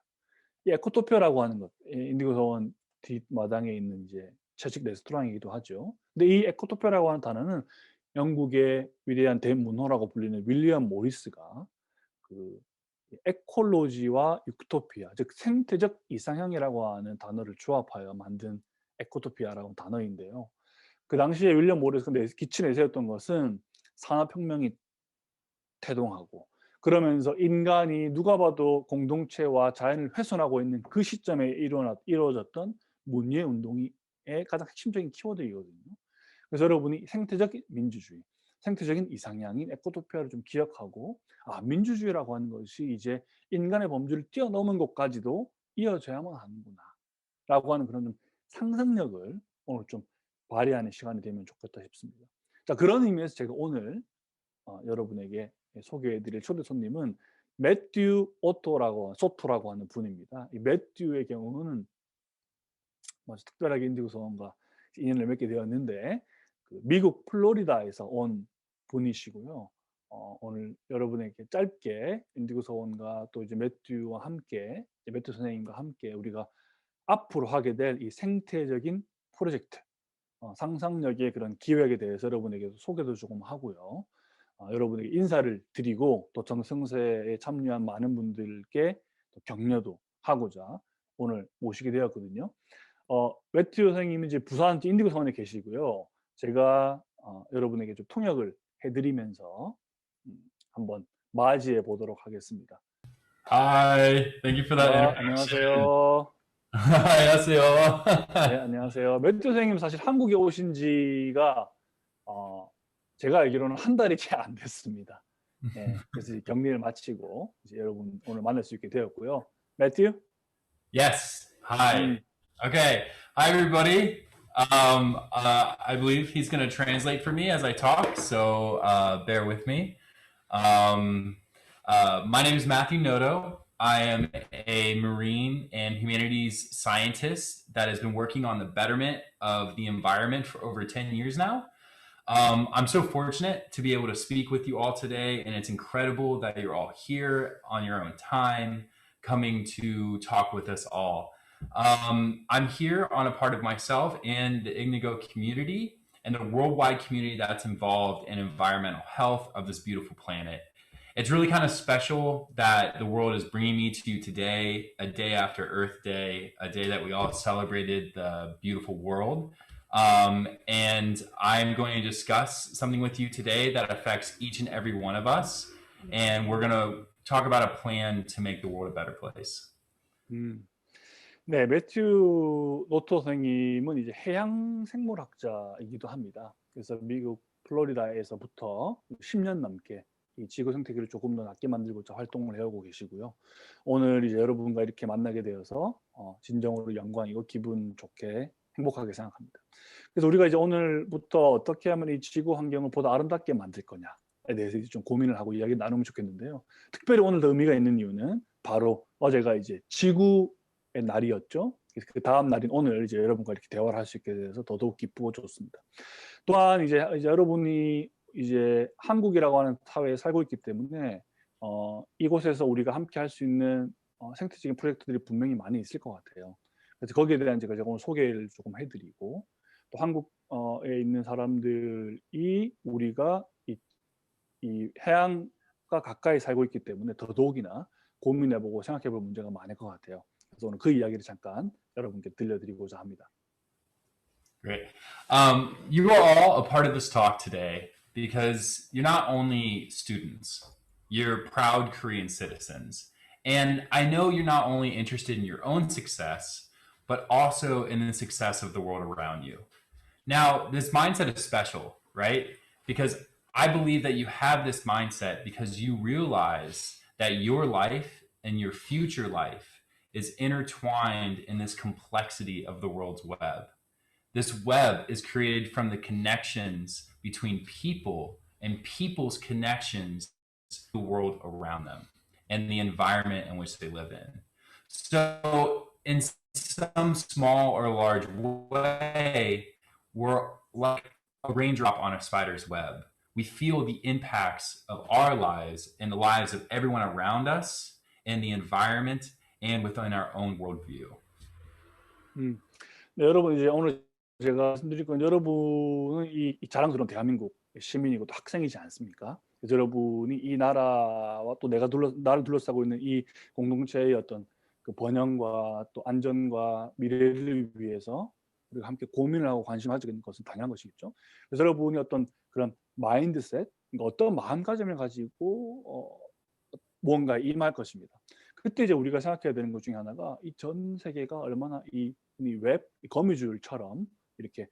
이 에코토피아라고 하는 것, 인디고 서원 뒷마당에 있는 이제 채식 레스토랑이기도 하죠. 근데 이 에코토피아라고 하는 단어는 영국의 위대한 대문호라고 불리는 윌리엄 모리스가 그 에콜로지와 유토피아, 즉 생태적 이상향이라고 하는 단어를 조합하여 만든 에코토피아라고 하는 단어인데요. 그 당시에 윌리엄 모리스가 기치 내세웠던 것은 산업혁명이 태동하고, 그러면서 인간이 누가 봐도 공동체와 자연을 훼손하고 있는 그 시점에 이루어졌던 문예 운동의 가장 핵심적인 키워드이거든요. 그래서 여러분이 생태적 민주주의, 생태적인 이상향인 에코토피아를 좀 기억하고, 민주주의라고 하는 것이 이제 인간의 범주를 뛰어넘은 곳까지도 이어져야만 하는구나 라고 하는 그런 좀 상상력을 오늘 좀 발휘하는 시간이 되면 좋겠다 싶습니다. 자, 그런 의미에서 제가 오늘 여러분에게 소개해 드릴 초대 손님은 매튜 소토라고 하는 분입니다. 이 매튜의 경우는 특별하게 인디고 소원과 인연을 맺게 되었는데, 미국 플로리다에서 온 분이시고요. 오늘 여러분에게 짧게 인디고 소원과 또 이제 매튜와 함께, 매튜 선생님과 함께 우리가 앞으로 하게 될 이 생태적인 프로젝트, 상상력의 그런 기획에 대해서 여러분에게 소개도 조금 하고요. 여러분에게 인사를 드리고 또 정성세에 참여한 많은 분들께 또 격려도 하고자 오늘 모시게 되었거든요. 매튜 선생님은 이제 부산 인디고 서원에 계시고요. 제가 여러분에게 좀 통역을 해드리면서 한번 맞이해 보도록 하겠습니다. Hi, thank you for that introduction. 안녕하세요. 안녕하세요. 네, 안녕하세요. 매튜 선생님 사실 한국에 오신 지가 제가 알기로는 한 달이 채 안 됐습니다. 네, 그래서 이제 격리를 마치고 이제 여러분 오늘 만날 수 있게 되었고요. 매튜? Yes. Hi. Okay. Hi, everybody. I believe he's going to translate for me as I talk, so bear with me. My name is Matthew Noto. I am a marine and humanities scientist that has been working on the betterment of the environment for over 10 years now. I'm so fortunate to be able to speak with you all today, and it's incredible that you're all here on your own time, coming to talk with us all. I'm here on a part of myself and the Ignigo community and the worldwide community that's involved in environmental health of this beautiful planet. It's really kind of special that the world is bringing me to you today, a day after Earth Day, a day that we all celebrated the beautiful world. And I'm going to discuss something with you today that affects each and every one of us. And we're going to talk about a plan to make the world a better place. 네, 매튜 노토 선생님은 이제 해양 생물학자이기도 합니다. 그래서 미국 플로리다에서부터 10년 넘게 이 지구 생태계를 조금 더 낫게 만들고자 활동을 해오고 계시고요. 오늘 이제 여러분과 이렇게 만나게 되어서 진정으로 영광이고 기분 좋게 행복하게 생각합니다. 그래서 우리가 이제 오늘부터 어떻게 하면 이 지구 환경을 보다 아름답게 만들 거냐에 대해서 이제 좀 고민을 하고 이야기 나누면 좋겠는데요. 특별히 오늘 더 의미가 있는 이유는 바로 어제가 이제 지구의 날이었죠. 그 다음 날인 오늘 이제 여러분과 이렇게 대화를 할 수 있게 돼서 더더욱 기쁘고 좋습니다. 또한 이제 여러분이 이제 한국이라고 하는 사회에 살고 있기 때문에 이곳에서 우리가 함께 할 수 있는 생태적인 프로젝트들이 분명히 많이 있을 것 같아요. 그래서 거기에 대한 제가 오늘 소개를 조금 해드리고, 또 한국에 있는 사람들이 우리가 이 해양과 가까이 살고 있기 때문에 더더욱이나 고민해보고 생각해볼 문제가 많을 것 같아요. 그래서 오늘 그 이야기를 잠깐 여러분께 들려드리고자 합니다. Great. You are all a part of this talk today because you're not only students, you're proud Korean citizens. And I know you're not only interested in your own success, but also in the success of the world around you. Now, this mindset is special, right? Because I believe that you have this mindset because you realize that your life and your future life is intertwined in this complexity of the world's web. This web is created from the connections between people and people's connections to the world around them and the environment in which they live in. So in some small or large way, we're like a raindrop on a spider's web. We feel the impacts of our lives and the lives of everyone around us and the environment and within our own worldview. 네, 여러분 이제 오늘 제가 말씀드릴 건, 여러분은 이 자랑스러운 대한민국 시민이고 또 학생이지 않습니까? 그래서 여러분이 이 나라와 또 나를 둘러싸고 있는 이 공동체의 어떤 그 번영과 또 안전과 미래를 위해서 우리가 함께 고민을 하고 관심을 가지고 있는 것은 당연한 것이겠죠. 그래서 여러분이 어떤 그런 마인드셋, 그러니까 어떤 마음가짐을 가지고 무언가에 임할 것입니다. 그때 이제 우리가 생각해야 되는 것 중에 하나가 이 전 세계가 얼마나 이 웹, 이 거미줄처럼 이렇게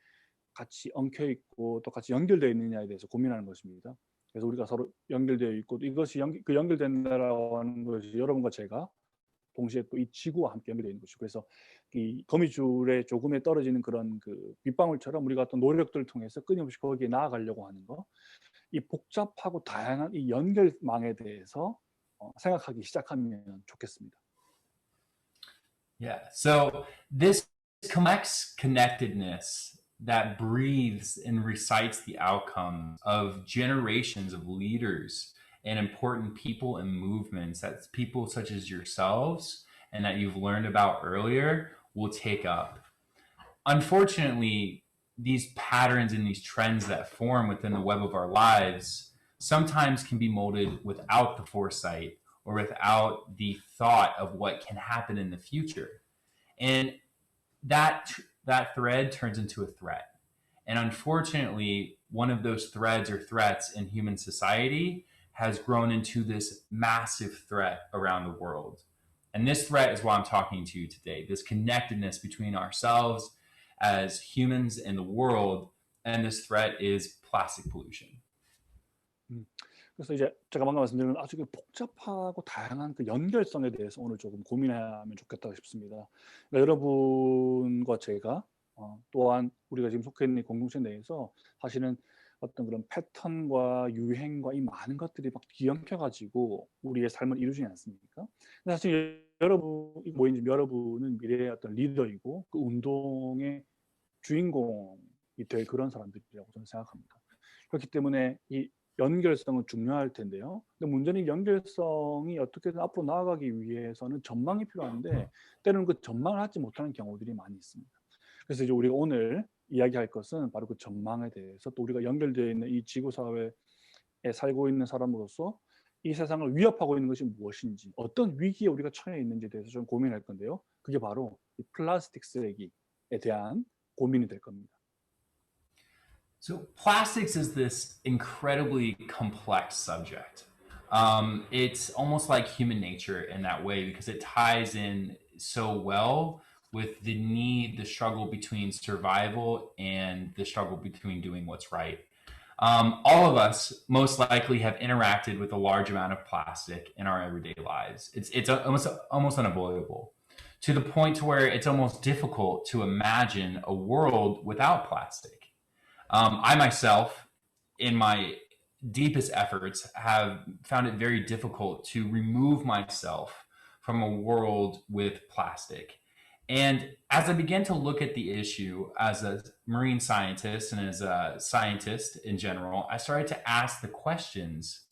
같이 엉켜 있고 또 같이 연결되어 있느냐에 대해서 고민하는 것입니다. 그래서 우리가 서로 연결되어 있고 이것이 연결된다라고 하는 것이 여러분과 제가 동시에 또 이 지구와 함께 연결되어 있는 것이고, 그래서 이 거미줄에 조금에 떨어지는 그런 그 빗방울처럼 우리가 어떤 노력들을 통해서 끊임없이 거기에 나아가려고 하는 거, 이 복잡하고 다양한 이 연결망에 대해서 생각하기 시작하면 좋겠습니다. Yeah. So this complex connectedness that breathes and recites the outcomes of generations of leaders and important people and movements that people such as yourselves and that you've learned about earlier will take up. Unfortunately, these patterns and these trends that form within the web of our lives sometimes can be molded without the foresight or without the thought of what can happen in the future. And that thread turns into a threat. And unfortunately, one of those threads or threats in human society has grown into this massive threat around the world. And this threat is why I'm talking to you today, this connectedness between ourselves as humans and the world, and this threat is plastic pollution. 그래서 이제 제가 방금 말씀드린 아주 복잡하고 다양한 그 연결성에 대해서 오늘 조금 고민하면 좋겠다 싶습니다. 그러니까 여러분과 제가 또한 우리가 지금 속해 있는 공동체 내에서 사실은 어떤 그런 패턴과 유행과 이 많은 것들이 막 뒤엉켜가지고 우리의 삶을 이루지 않습니까? 근데 사실 여러분이 모인 지금 여러분은 미래의 어떤 리더이고 그 운동의 주인공이 될 그런 사람들이라고 저는 생각합니다. 그렇기 때문에 이 연결성은 중요할 텐데요. 근데 문제는 연결성이 어떻게든 앞으로 나아가기 위해서는 전망이 필요한데 때로는 그 전망을 하지 못하는 경우들이 많이 있습니다. 그래서 이제 우리가 오늘 이야기할 것은 바로 그 전망에 대해서, 또 우리가 연결되어 있는 이 지구 사회에 살고 있는 사람으로서 이 세상을 위협하고 있는 것이 무엇인지, 어떤 위기에 우리가 처해 있는지에 대해서 좀 고민할 건데요. 그게 바로 이 플라스틱 쓰레기에 대한 고민이 될 겁니다. So plastics is this incredibly complex subject. It's almost like human nature in that way because it ties in so well with the need, the struggle between survival and the struggle between doing what's right. All of us most likely have interacted with a large amount of plastic in our everyday lives. It's almost unavoidable, to the point to where it's almost difficult to imagine a world without plastic. I myself, in my deepest efforts, have found it very difficult to remove myself from a world with plastic. And as I began to look at the issue as a marine scientist and as a scientist in general, I started to ask the questions.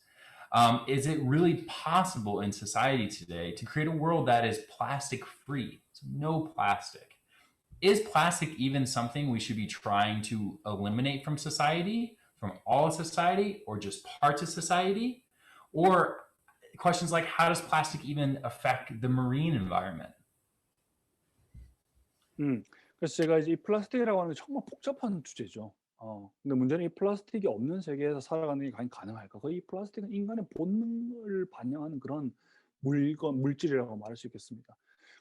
Is it really possible in society today to create a world that is plastic free? So no plastic. Is plastic even something we should be trying to eliminate from society, from all of society, or just parts of society? Or questions like, how does plastic even affect the marine environment? 그래서 제가 이제 이 플라스틱이라고 하는 게 정말 복잡한 주제죠. 근데 문제는 이 플라스틱이 없는 세계에서 살아가는 게 과연 가능할까? 거의 이 플라스틱은 인간의 본능을 반영하는 그런 물질이라고 말할 수 있겠습니다.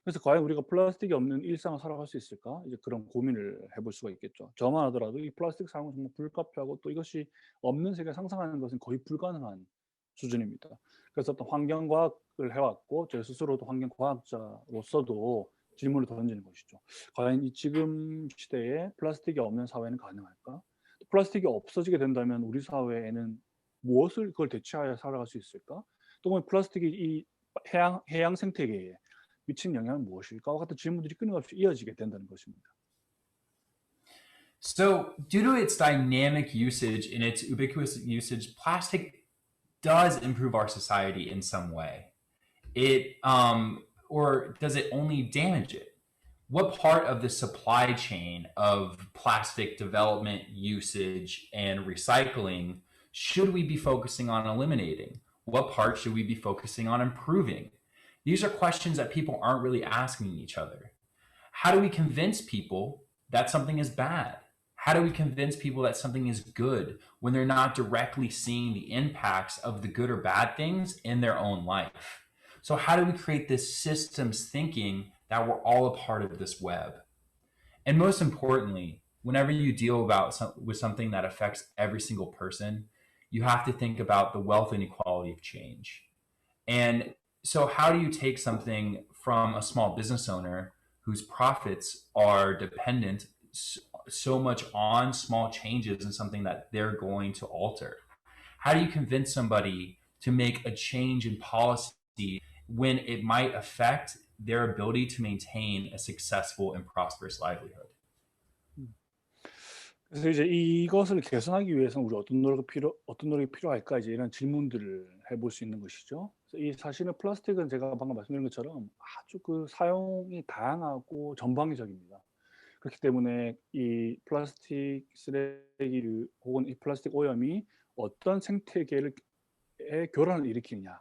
그래서 과연 우리가 플라스틱이 없는 일상을 살아갈 수 있을까? 이제 그런 고민을 해볼 수가 있겠죠. 저만 하더라도 이 플라스틱 사용은 정말 불가피하고, 또 이것이 없는 세계를 상상하는 것은 거의 불가능한 수준입니다. 그래서 어떤 환경과학을 해왔고, 제 스스로도 환경과학자로서도 질문을 던지는 것이죠. 과연 이 지금 시대에 플라스틱이 없는 사회는 가능할까? 플라스틱이 없어지게 된다면 우리 사회에는 무엇을 그걸 대체하여 살아갈 수 있을까? 또 플라스틱이 이 해양 생태계에 미친 영향은 무엇일까와 같은 질문들이 끊임없이 이어지게 된다는 것입니다. So, due to its dynamic usage and its ubiquitous usage, plastic does improve our society in some way. Or does it only damage it? What part of the supply chain of plastic development, usage, and recycling should we be focusing on eliminating? What part should we be focusing on improving? These are questions that people aren't really asking each other. How do we convince people that something is bad? How do we convince people that something is good when they're not directly seeing the impacts of the good or bad things in their own life? So how do we create this systems thinking that we're all a part of this web? And most importantly, whenever you deal with something that affects every single person, you have to think about the wealth inequality of change. And so how do you take something from a small business owner whose profits are dependent so much on small changes in something that they're going to alter? How do you convince somebody to make a change in policy when it might affect their ability to maintain a successful and prosperous livelihood? 그래서 이제 이것을 개선하기 위해서는 우리 어떤 노력이 필요할까 이제 이런 질문들을 해볼 수 있는 것이죠. 그래서 이 사실은 플라스틱은 제가 방금 말씀드린 것처럼 아주 그 사용이 다양하고 전방위적입니다. 그렇기 때문에 이 플라스틱 쓰레기를 혹은 이 플라스틱 오염이 어떤 생태계를 교란을 일으키느냐에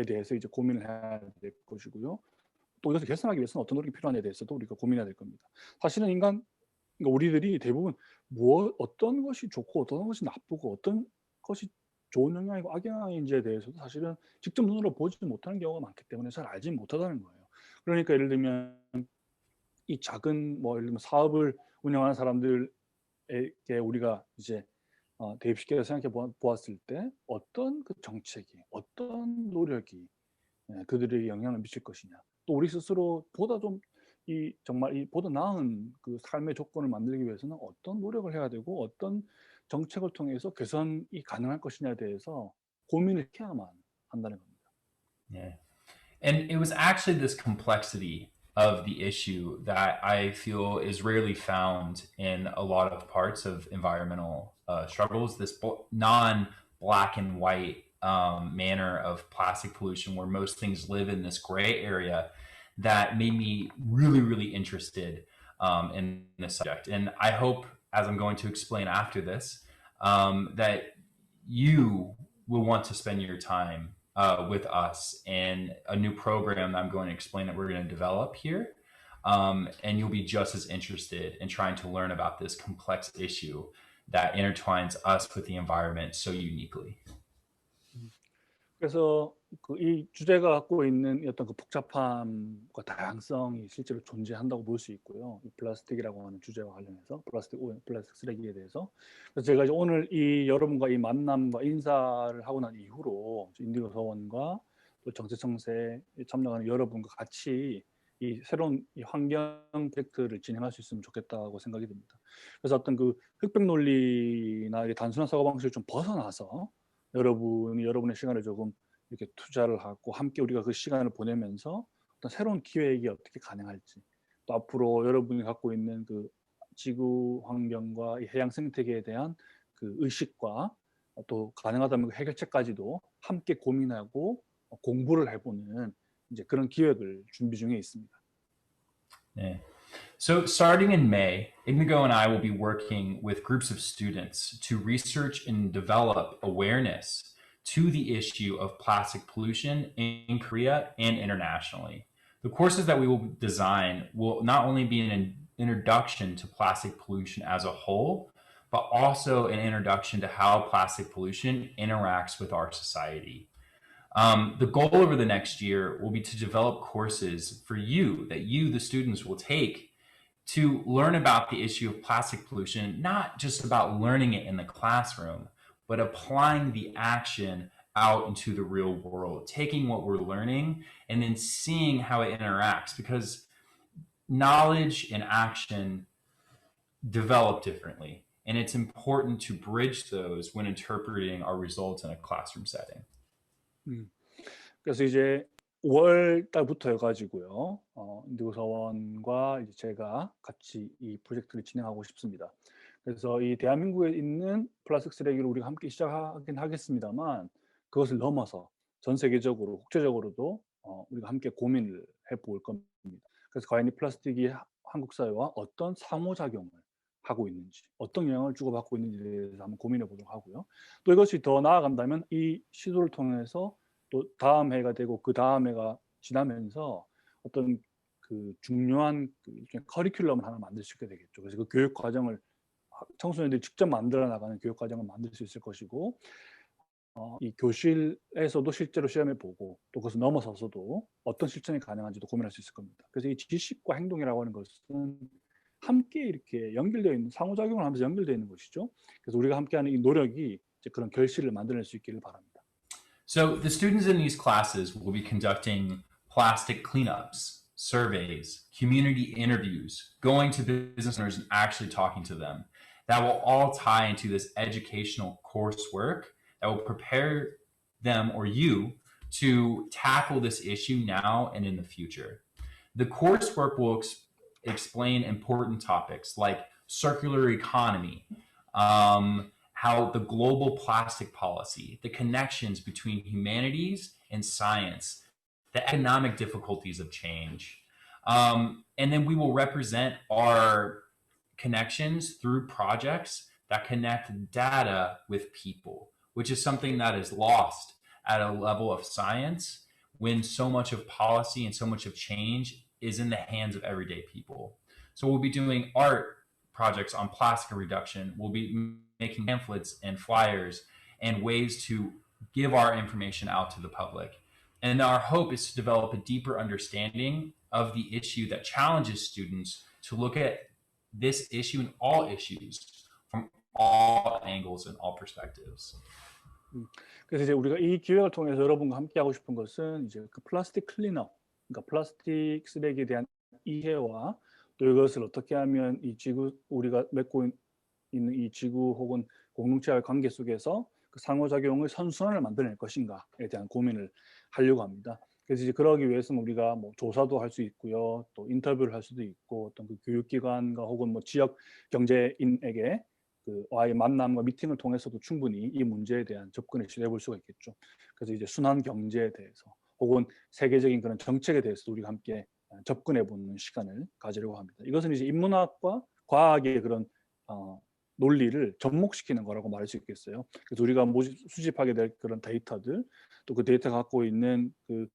대해서 이제 고민을 해야 될 것이고요. 또 이것을 개선하기 위해서는 어떤 노력이 필요하냐에 대해서도 우리가 고민해야 될 겁니다. 사실은 그러니까 우리들이 대부분 어떤 것이 좋고 어떤 것이 나쁘고 어떤 것이 좋은 영향이고 악영향인지에 대해서도 사실은 직접 눈으로 보지 못하는 경우가 많기 때문에 잘 알지 못하다는 거예요. 그러니까 예를 들면 이 작은 예를 들면 사업을 운영하는 사람들에게 우리가 이제 대입시켜서 생각해 보았을 때 어떤 그 정책이 어떤 노력이 그들에게 영향을 미칠 것이냐. 또 우리 스스로 보다 좀 정말 이 보다 나은 그 삶의 조건을 만들기 위해서는 어떤 노력을 해야 되고 어떤 정책을 통해서 개선이 가능할 것이냐에 대해서 고민을 해야만 한다는 겁니다. Yeah. And it was actually this complexity of the issue that I feel is rarely found in a lot of parts of environmental struggles, this non-black and white manner of plastic pollution where most things live in this gray area that made me really, really interested in this subject. And I hope, as I'm going to explain after this, that you will want to spend your time with us in a new program that I'm going to explain that we're going to develop here. And you'll be just as interested in trying to learn about this complex issue that intertwines us with the environment so uniquely. 그래서 이 주제가 갖고 있는 어떤 그 복잡함과 다양성이 실제로 존재한다고 볼 수 있고요. 이 플라스틱이라고 하는 주제와 관련해서 플라스틱 쓰레기에 대해서. 그래서 제가 이제 오늘 여러분과 이 만남과 인사를 하고 난 이후로 인디고 서원과 또 정체청사에 참여하는 여러분과 같이 이 새로운 이 환경 프로젝트를 진행할 수 있으면 좋겠다고 생각이 듭니다. 그래서 어떤 그 흑백 논리나 단순한 사고방식을 좀 벗어나서 여러분이 여러분의 시간을 조금 이렇게 투자를 하고 함께 우리가 그 시간을 보내면서 어떤 새로운 기획이 어떻게 가능할지, 또 앞으로 여러분이 갖고 있는 그 지구 환경과 이 해양 생태계에 대한 그 의식과 또 가능하다면 그 해결책까지도 함께 고민하고 공부를 해보는 이제 그런 기획을 준비 중에 있습니다. 네. So starting in May, Ignigo and I will be working with groups of students to research and develop awareness to the issue of plastic pollution in Korea and internationally. The courses that we will design will not only be an introduction to plastic pollution as a whole, but also an introduction to how plastic pollution interacts with our society. The goal over the next year will be to develop courses for you that you, the students, will take to learn about the issue of plastic pollution, not just about learning it in the classroom, but applying the action out into the real world, taking what we're learning and then seeing how it interacts, because knowledge and action develop differently. And it's important to bridge those when interpreting our results in a classroom setting. 그래서 이제 5월 달부터 해가지고요, 인디고 서원과 이제 제가 같이 이 프로젝트를 진행하고 싶습니다. 그래서 이 대한민국에 있는 플라스틱 쓰레기를 우리가 함께 시작하긴 하겠습니다만, 그것을 넘어서 전 세계적으로, 국제적으로도 우리가 함께 고민을 해볼 겁니다. 그래서 과연 이 플라스틱이 한국 사회와 어떤 상호작용을 하고 있는지, 어떤 영향을 주고받고 있는지에 대해서 한번 고민해 보도록 하고요. 또 이것이 더 나아간다면 이 시도를 통해서 또 다음 해가 되고 그 다음 해가 지나면서 어떤 그 중요한 그 일종의 커리큘럼을 하나 만들 수 있게 되겠죠. 그래서 그 교육 과정을 청소년들이 직접 만들어 나가는 교육 과정을 만들 수 있을 것이고, 이 교실에서도 실제로 시험해 보고 또 그것을 넘어서서도 어떤 실천이 가능한지도 고민할 수 있을 겁니다. 그래서 이 지식과 행동이라고 하는 것은 함께 이렇게 연결되어 있는, 상호작용을 하면서 연결되어 있는 것이죠. 그래서 우리가 함께하는 이 노력이 이제 그런 결실을 만들어낼 수 있기를 바랍니다. So the students in these classes will be conducting plastic cleanups, surveys, community interviews, going to business owners and actually talking to them. That will all tie into this educational coursework that will prepare them or you to tackle this issue now and in the future. The coursework will explain important topics like circular economy, how the global plastic policy, the connections between humanities and science, the economic difficulties of change. And then we will represent our connections through projects that connect data with people, which is something that is lost at a level of science when so much of policy and so much of change is in the hands of everyday people. So we'll be doing art projects on plastic reduction. We'll be making pamphlets and flyers and ways to give our information out to the public. And our hope is to develop a deeper understanding of the issue that challenges students to look at this issue and all issues from all angles and all perspectives. 그래서 이제 우리가 이 기획을 통해서 여러분과 함께 하고 싶은 것은 이제 그 플라스틱 클린업, 그러니까 플라스틱 쓰레기에 대한 이해와 또 이것을 어떻게 하면 이 지구, 우리가 맺고 있는 이 지구 혹은 공동체와의 관계 속에서 그 상호작용의 선순환을 만들어낼 것인가에 대한 고민을 하려고 합니다. 그래서 이제 그러기 위해서는 우리가 뭐 조사도 할 수 있고요, 또 인터뷰를 할 수도 있고, 어떤 그 교육기관과 혹은 뭐 지역 경제인에게 와의 만남과 미팅을 통해서도 충분히 이 문제에 대한 접근을 시도해 볼 수가 있겠죠. 그래서 이제 순환 경제에 대해서 혹은 세계적인 그런 정책에 대해서 우리가 함께 접근해 보는 시간을 가지려고 합니다. 이것은 이제 인문학과 과학의 그런 논리를 접목시키는 거라고 말할 수 있겠어요. 그래서 우리가 수집하게 될 그런 데이터들, 또 그 데이터가 갖고 있는 그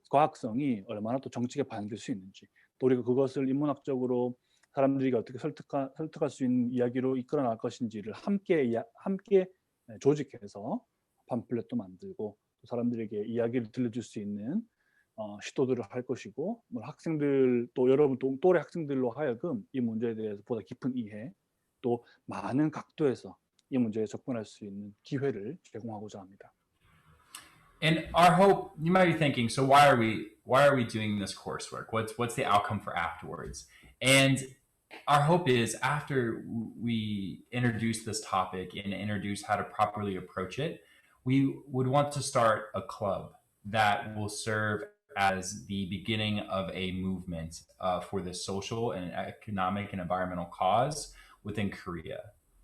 과학성이 얼마나 또 정책에 반영될 수 있는지, 또 우리가 그것을 인문학적으로 사람들이 어떻게 설득할 수 있는 이야기로 이끌어 나갈 것인지를 함께 조직해서 팜플렛도 만들고 또 사람들에게 이야기를 들려줄 수 있는 시도들을 할 것이고, 뭐 학생들 또 여러분 또래 학생들로 하여금 이 문제에 대해서 보다 깊은 이해, 또 많은 각도에서 이 문제에 접근할 수 있는 기회를 제공하고자 합니다. And our hope, you might be thinking, so why are we doing this coursework? What's the outcome for afterwards? And our hope is after we introduce this topic and introduce how to properly approach it, we would want to start a club that will serve as the beginning of a movement for the social and economic and environmental cause within Korea.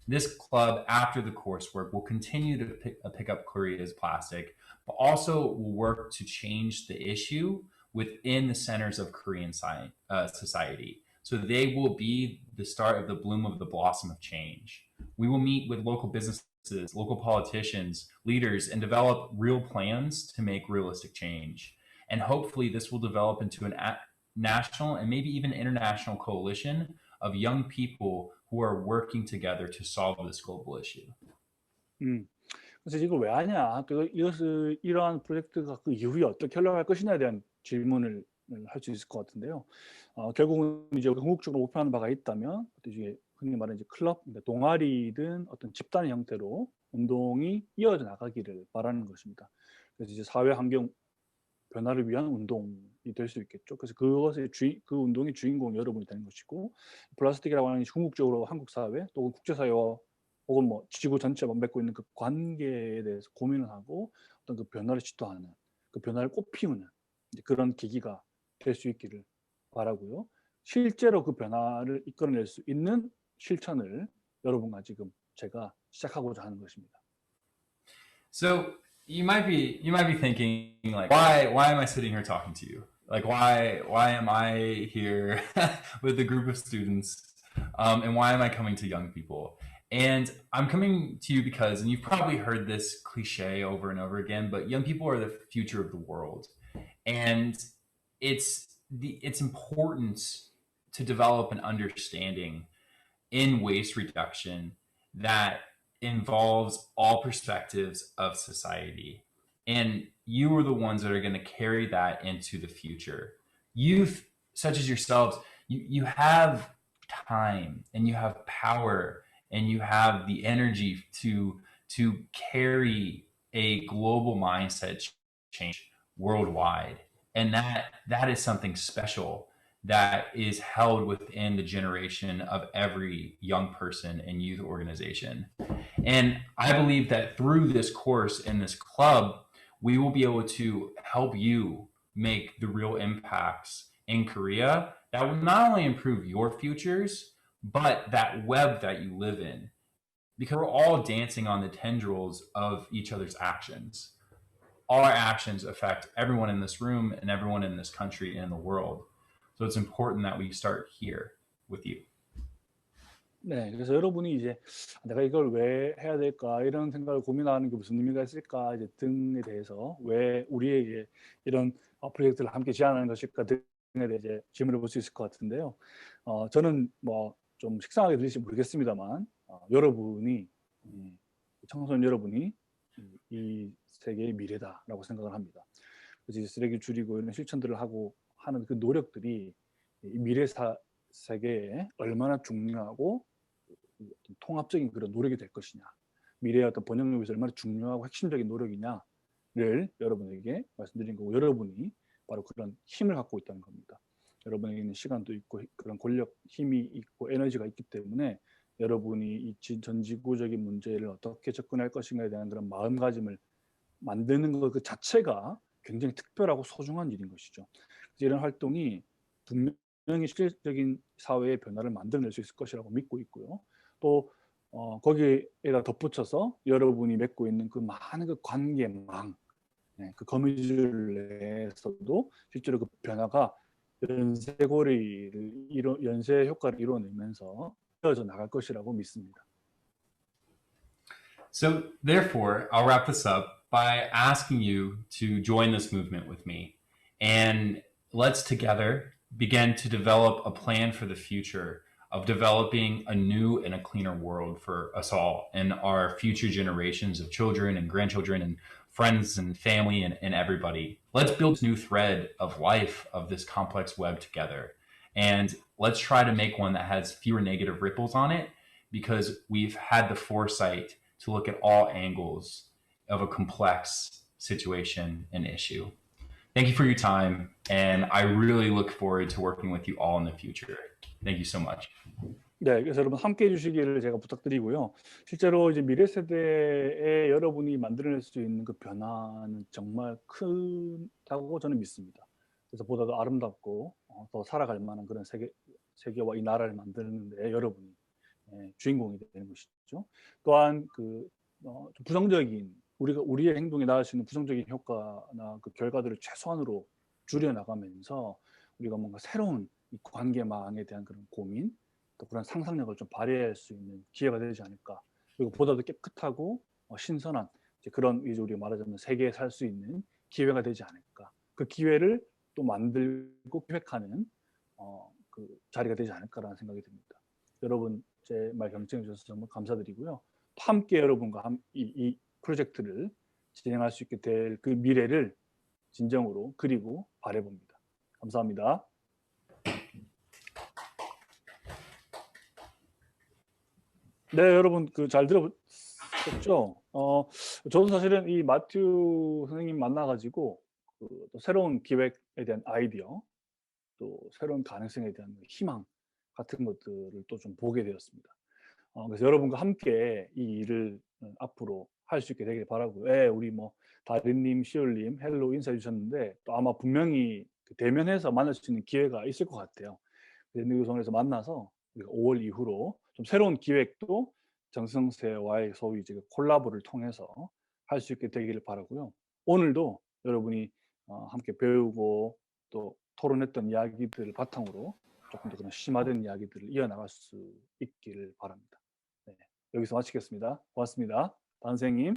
This club, after the coursework, will continue to pick up Korea's plastic, but also will work to change the issue within the centers of Korean society. So they will be the start of the bloom of the blossom of change. We will meet with local businesses, local politicians, leaders, and develop real plans to make realistic change. And hopefully this will develop into a national and maybe even international coalition of young people who are working together to solve this global issue. 그래서 이걸 왜 하냐? 이러한 프로젝트가 그 이후에 어떻게 흘러갈 것이냐에 대한 질문을 할 수 있을 것 같은데요. 결국은 이제 궁극적으로 목표하는 바가 있다면 이제 흔히 말하는 이제 클럽, 그러니까 동아리든 어떤 집단의 형태로 운동이 이어져 나가기를 바라는 것입니다. 그래서 이제 사회 환경 변화를 위한 운동이 될 수 있겠죠. 그래서 그 운동의 주인공이 여러분이 되는 것이고, 플라스틱이라고 하는 궁극적으로 한국 사회 또 국제사회와 혹은 뭐 지구 전체가 맺고 있는 그 관계에 대해서 고민을 하고 어떤 그 변화를 시도하는, 그 변화를 꽃피우는 그런 계기가 될 수 있기를 바라고요. 실제로 그 변화를 이끌어낼 수 있는 실천을 여러분과 지금 제가 시작하고자 하는 것입니다. So you might be thinking like, why am I sitting here talking to you? Like why am I here with a group of students And why am I coming to young people? And I'm coming to you because, and you've probably heard this cliche over and over again, but young people are the future of the world. And it's important to develop an understanding in waste reduction that involves all perspectives of society. And you are the ones that are going to carry that into the future. Youth, such as yourselves, you have time and you have power and you have the energy to carry a global mindset change worldwide. And that is something special that is held within the generation of every young person and youth organization. And I believe that through this course and this club, we will be able to help you make the real impacts in Korea that will not only improve your futures, but that web that you live in. Because we're all dancing on the tendrils of each other's actions. All our actions affect everyone in this room and everyone in this country and in the world. So it's important that we start here with you. 네, 그래서 여러분이 이제 내가 이걸 왜 해야 될까 이런 생각을 고민하는 게 무슨 의미가 있을까 이제 등에 대해서 왜 우리에게 이런 프로젝트를 함께 제안하는 것일까 등에 대해 이제 질문을 볼 수 있을 것 같은데요. 저는 뭐 좀 식상하게 들릴지 모르겠습니다만 여러분이 청소년 여러분이 이 세계의 미래다라고 생각을 합니다. 그래서 쓰레기 줄이고 이런 실천들을 하고 하는 그 노력들이 이 미래 세계에 얼마나 중요하고 통합적인 그런 노력이 될 것이냐, 미래의 어떤 번영을 위해서 얼마나 중요하고 핵심적인 노력이냐를 여러분에게 말씀드린 거고, 여러분이 바로 그런 힘을 갖고 있다는 겁니다. 여러분에게는 시간도 있고 그런 권력, 힘이 있고 에너지가 있기 때문에 여러분이 이 전 지구적인 문제를 어떻게 접근할 것인가에 대한 그런 마음가짐을 만드는 것 그 자체가 굉장히 특별하고 소중한 일인 것이죠. 그래서 이런 활동이 분명히 실질적인 사회의 변화를 만들어낼 수 있을 것이라고 믿고 있고요. 또 거기에다 덧붙여서 여러분이 맺고 있는 그 많은 그 관계망, 그 거미줄 내에서도 실제로 그 변화가 연쇄 효과를 이뤄내면서 이어져 나갈 것이라고 믿습니다. So therefore, I'll wrap this up by asking you to join this movement with me. And let's together begin to develop a plan for the future of developing a new and a cleaner world for us all and our future generations of children and grandchildren and friends and family and everybody. Let's build this new thread of life of this complex web together. And let's try to make one that has fewer negative ripples on it, because we've had the foresight to look at all angles of a complex situation and issue. Thank you for your time, and I really look forward to working with you all in the future. Thank you so much. 네, 그래서 여러분 함께 해주시기를 제가 부탁드리고요. 실제로 이제 미래 세대에 여러분이 만들어낼 수 있는 그 변화는 정말 크다고 저는 믿습니다. 그래서 보다 더 아름답고 더 살아갈 만한 그런 세계와 이 나라를 만드는데 여러분이 주인공이 되는 것이죠. 또한 그 부정적인 우리의 행동에 낳을 수 있는 부정적인 효과나 그 결과들을 최소한으로 줄여 나가면서 우리가 뭔가 새로운 이 관계망에 대한 그런 고민, 또 그런 상상력을 좀 발휘할 수 있는 기회가 되지 않을까. 그리고 보다 더 깨끗하고 신선한 그런 이제 우리가 말하자면 세계에 살 수 있는 기회가 되지 않을까. 그 기회를 또 만들고 기획하는 그 자리가 되지 않을까라는 생각이 듭니다. 여러분 제 말 경청해 주셔서 정말 감사드리고요. 함께 여러분과 이 프로젝트를 진행할 수 있게 될 그 미래를 진정으로 그리고 바라봅니다. 감사합니다. 네, 여러분 잘 들었죠? 저도 사실은 이 마튜 선생님 만나가지고 또 새로운 기획에 대한 아이디어, 또 새로운 가능성에 대한 희망 같은 것들을 또 좀 보게 되었습니다. 그래서 여러분과 함께 이 일을 앞으로 할 수 있게 되길 바라고요. 우리 뭐 다린님, 시올님, 헬로 인사해 주셨는데 또 아마 분명히 대면해서 만날 수 있는 기회가 있을 것 같아요. 뉴스원에서 만나서 우리가 5월 이후로 좀 새로운 기획도 정성세와의 소위 이제 콜라보를 통해서 할 수 있게 되기를 바라고요. 오늘도 여러분이 함께 배우고 또 토론했던 이야기들을 바탕으로 조금 더 그런 심화된 이야기들을 이어나갈 수 있기를 바랍니다. 네, 여기서 마치겠습니다. 고맙습니다. 단생님.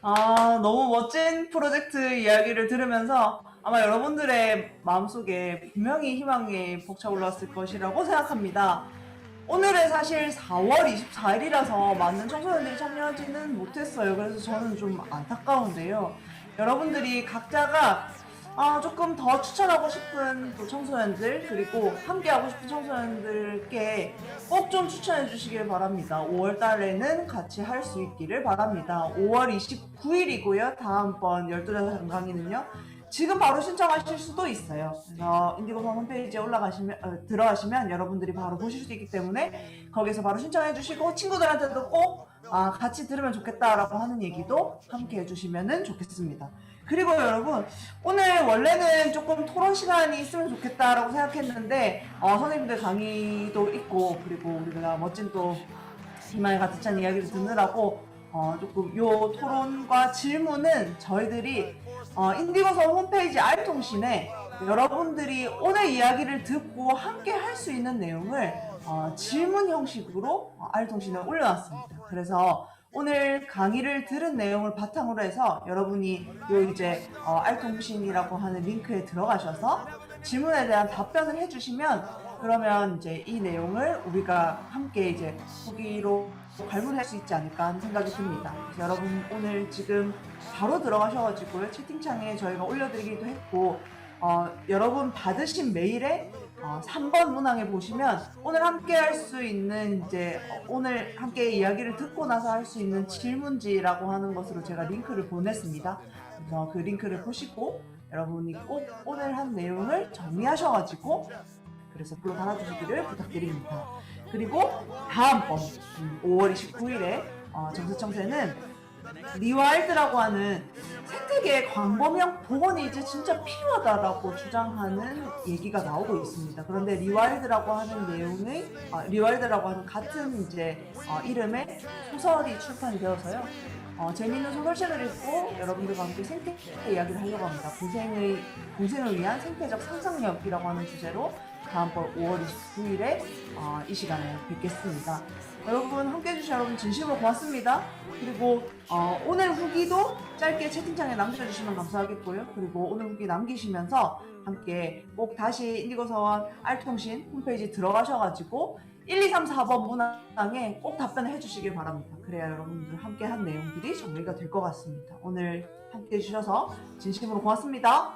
너무 멋진 프로젝트 이야기를 들으면서 아마 여러분들의 마음속에 분명히 희망이 벅차올랐을 것이라고 생각합니다. 오늘은 사실 4월 24일이라서 많은 청소년들이 참여하지는 못했어요. 그래서 저는 좀 안타까운데요. 여러분들이 각자가 조금 더 추천하고 싶은 또 청소년들, 그리고 함께하고 싶은 청소년들께 꼭 좀 추천해 주시길 바랍니다. 5월 달에는 같이 할 수 있기를 바랍니다. 5월 29일이고요. 다음번 12달 강의는요. 지금 바로 신청하실 수도 있어요. 그래서 인디고성 홈페이지에 들어가시면 여러분들이 바로 보실 수 있기 때문에 거기서 바로 신청해 주시고, 친구들한테도 꼭 같이 들으면 좋겠다라고 하는 얘기도 함께 해주시면 좋겠습니다. 그리고 여러분, 오늘 원래는 조금 토론 시간이 있으면 좋겠다라고 생각했는데 선생님들 강의도 있고, 그리고 우리가 멋진 또 희망에 가득 찬 이야기를 듣느라고 조금 요 토론과 질문은 저희들이 인디고성 홈페이지 알통신에 여러분들이 오늘 이야기를 듣고 함께 할 수 있는 내용을 질문 형식으로 알통신에 올려놨습니다. 그래서 오늘 강의를 들은 내용을 바탕으로 해서 여러분이 요 이제 알통신이라고 하는 링크에 들어가셔서 질문에 대한 답변을 해주시면, 그러면 이제 이 내용을 우리가 함께 이제 후기로 발문할 수 있지 않을까 하는 생각이 듭니다. 그래서 여러분 오늘 지금 바로 들어가셔가지고요, 채팅창에 저희가 올려드리기도 했고, 여러분 받으신 메일에 3번 문항에 보시면 오늘 함께 할 수 있는 이제 오늘 함께 이야기를 듣고 나서 할 수 있는 질문지라고 하는 것으로 제가 링크를 보냈습니다. 그래서 그 링크를 보시고 여러분이 꼭 오늘 한 내용을 정리하셔가지고 그래서 글로 달아주시기를 부탁드립니다. 그리고 다음번 5월 29일에 정세청세는 리와일드라고 하는 생태계의 광범위한 복원이 이제 진짜 필요하다라고 주장하는 얘기가 나오고 있습니다. 그런데 리와일드라고 하는 내용의 리와일드라고 하는 같은 이제 이름의 소설이 출판이 되어서요. 재미있는 소설책을 읽고 여러분들과 함께 생태 이야기를 하려고 합니다. 공생을 위한 생태적 상상력이라고 하는 주제로 다음번 5월 29일에 이 시간에 뵙겠습니다. 여러분 함께 해주신 여러분 진심으로 고맙습니다. 그리고 오늘 후기도 짧게 채팅창에 남겨주시면 감사하겠고요. 그리고 오늘 후기 남기시면서 함께 꼭 다시 인디고서원 알통신 홈페이지 들어가셔가지고 1, 2, 3, 4번 문항에 꼭 답변을 해주시길 바랍니다. 그래야 여러분들 함께 한 내용들이 정리가 될 것 같습니다. 오늘 함께 해주셔서 진심으로 고맙습니다.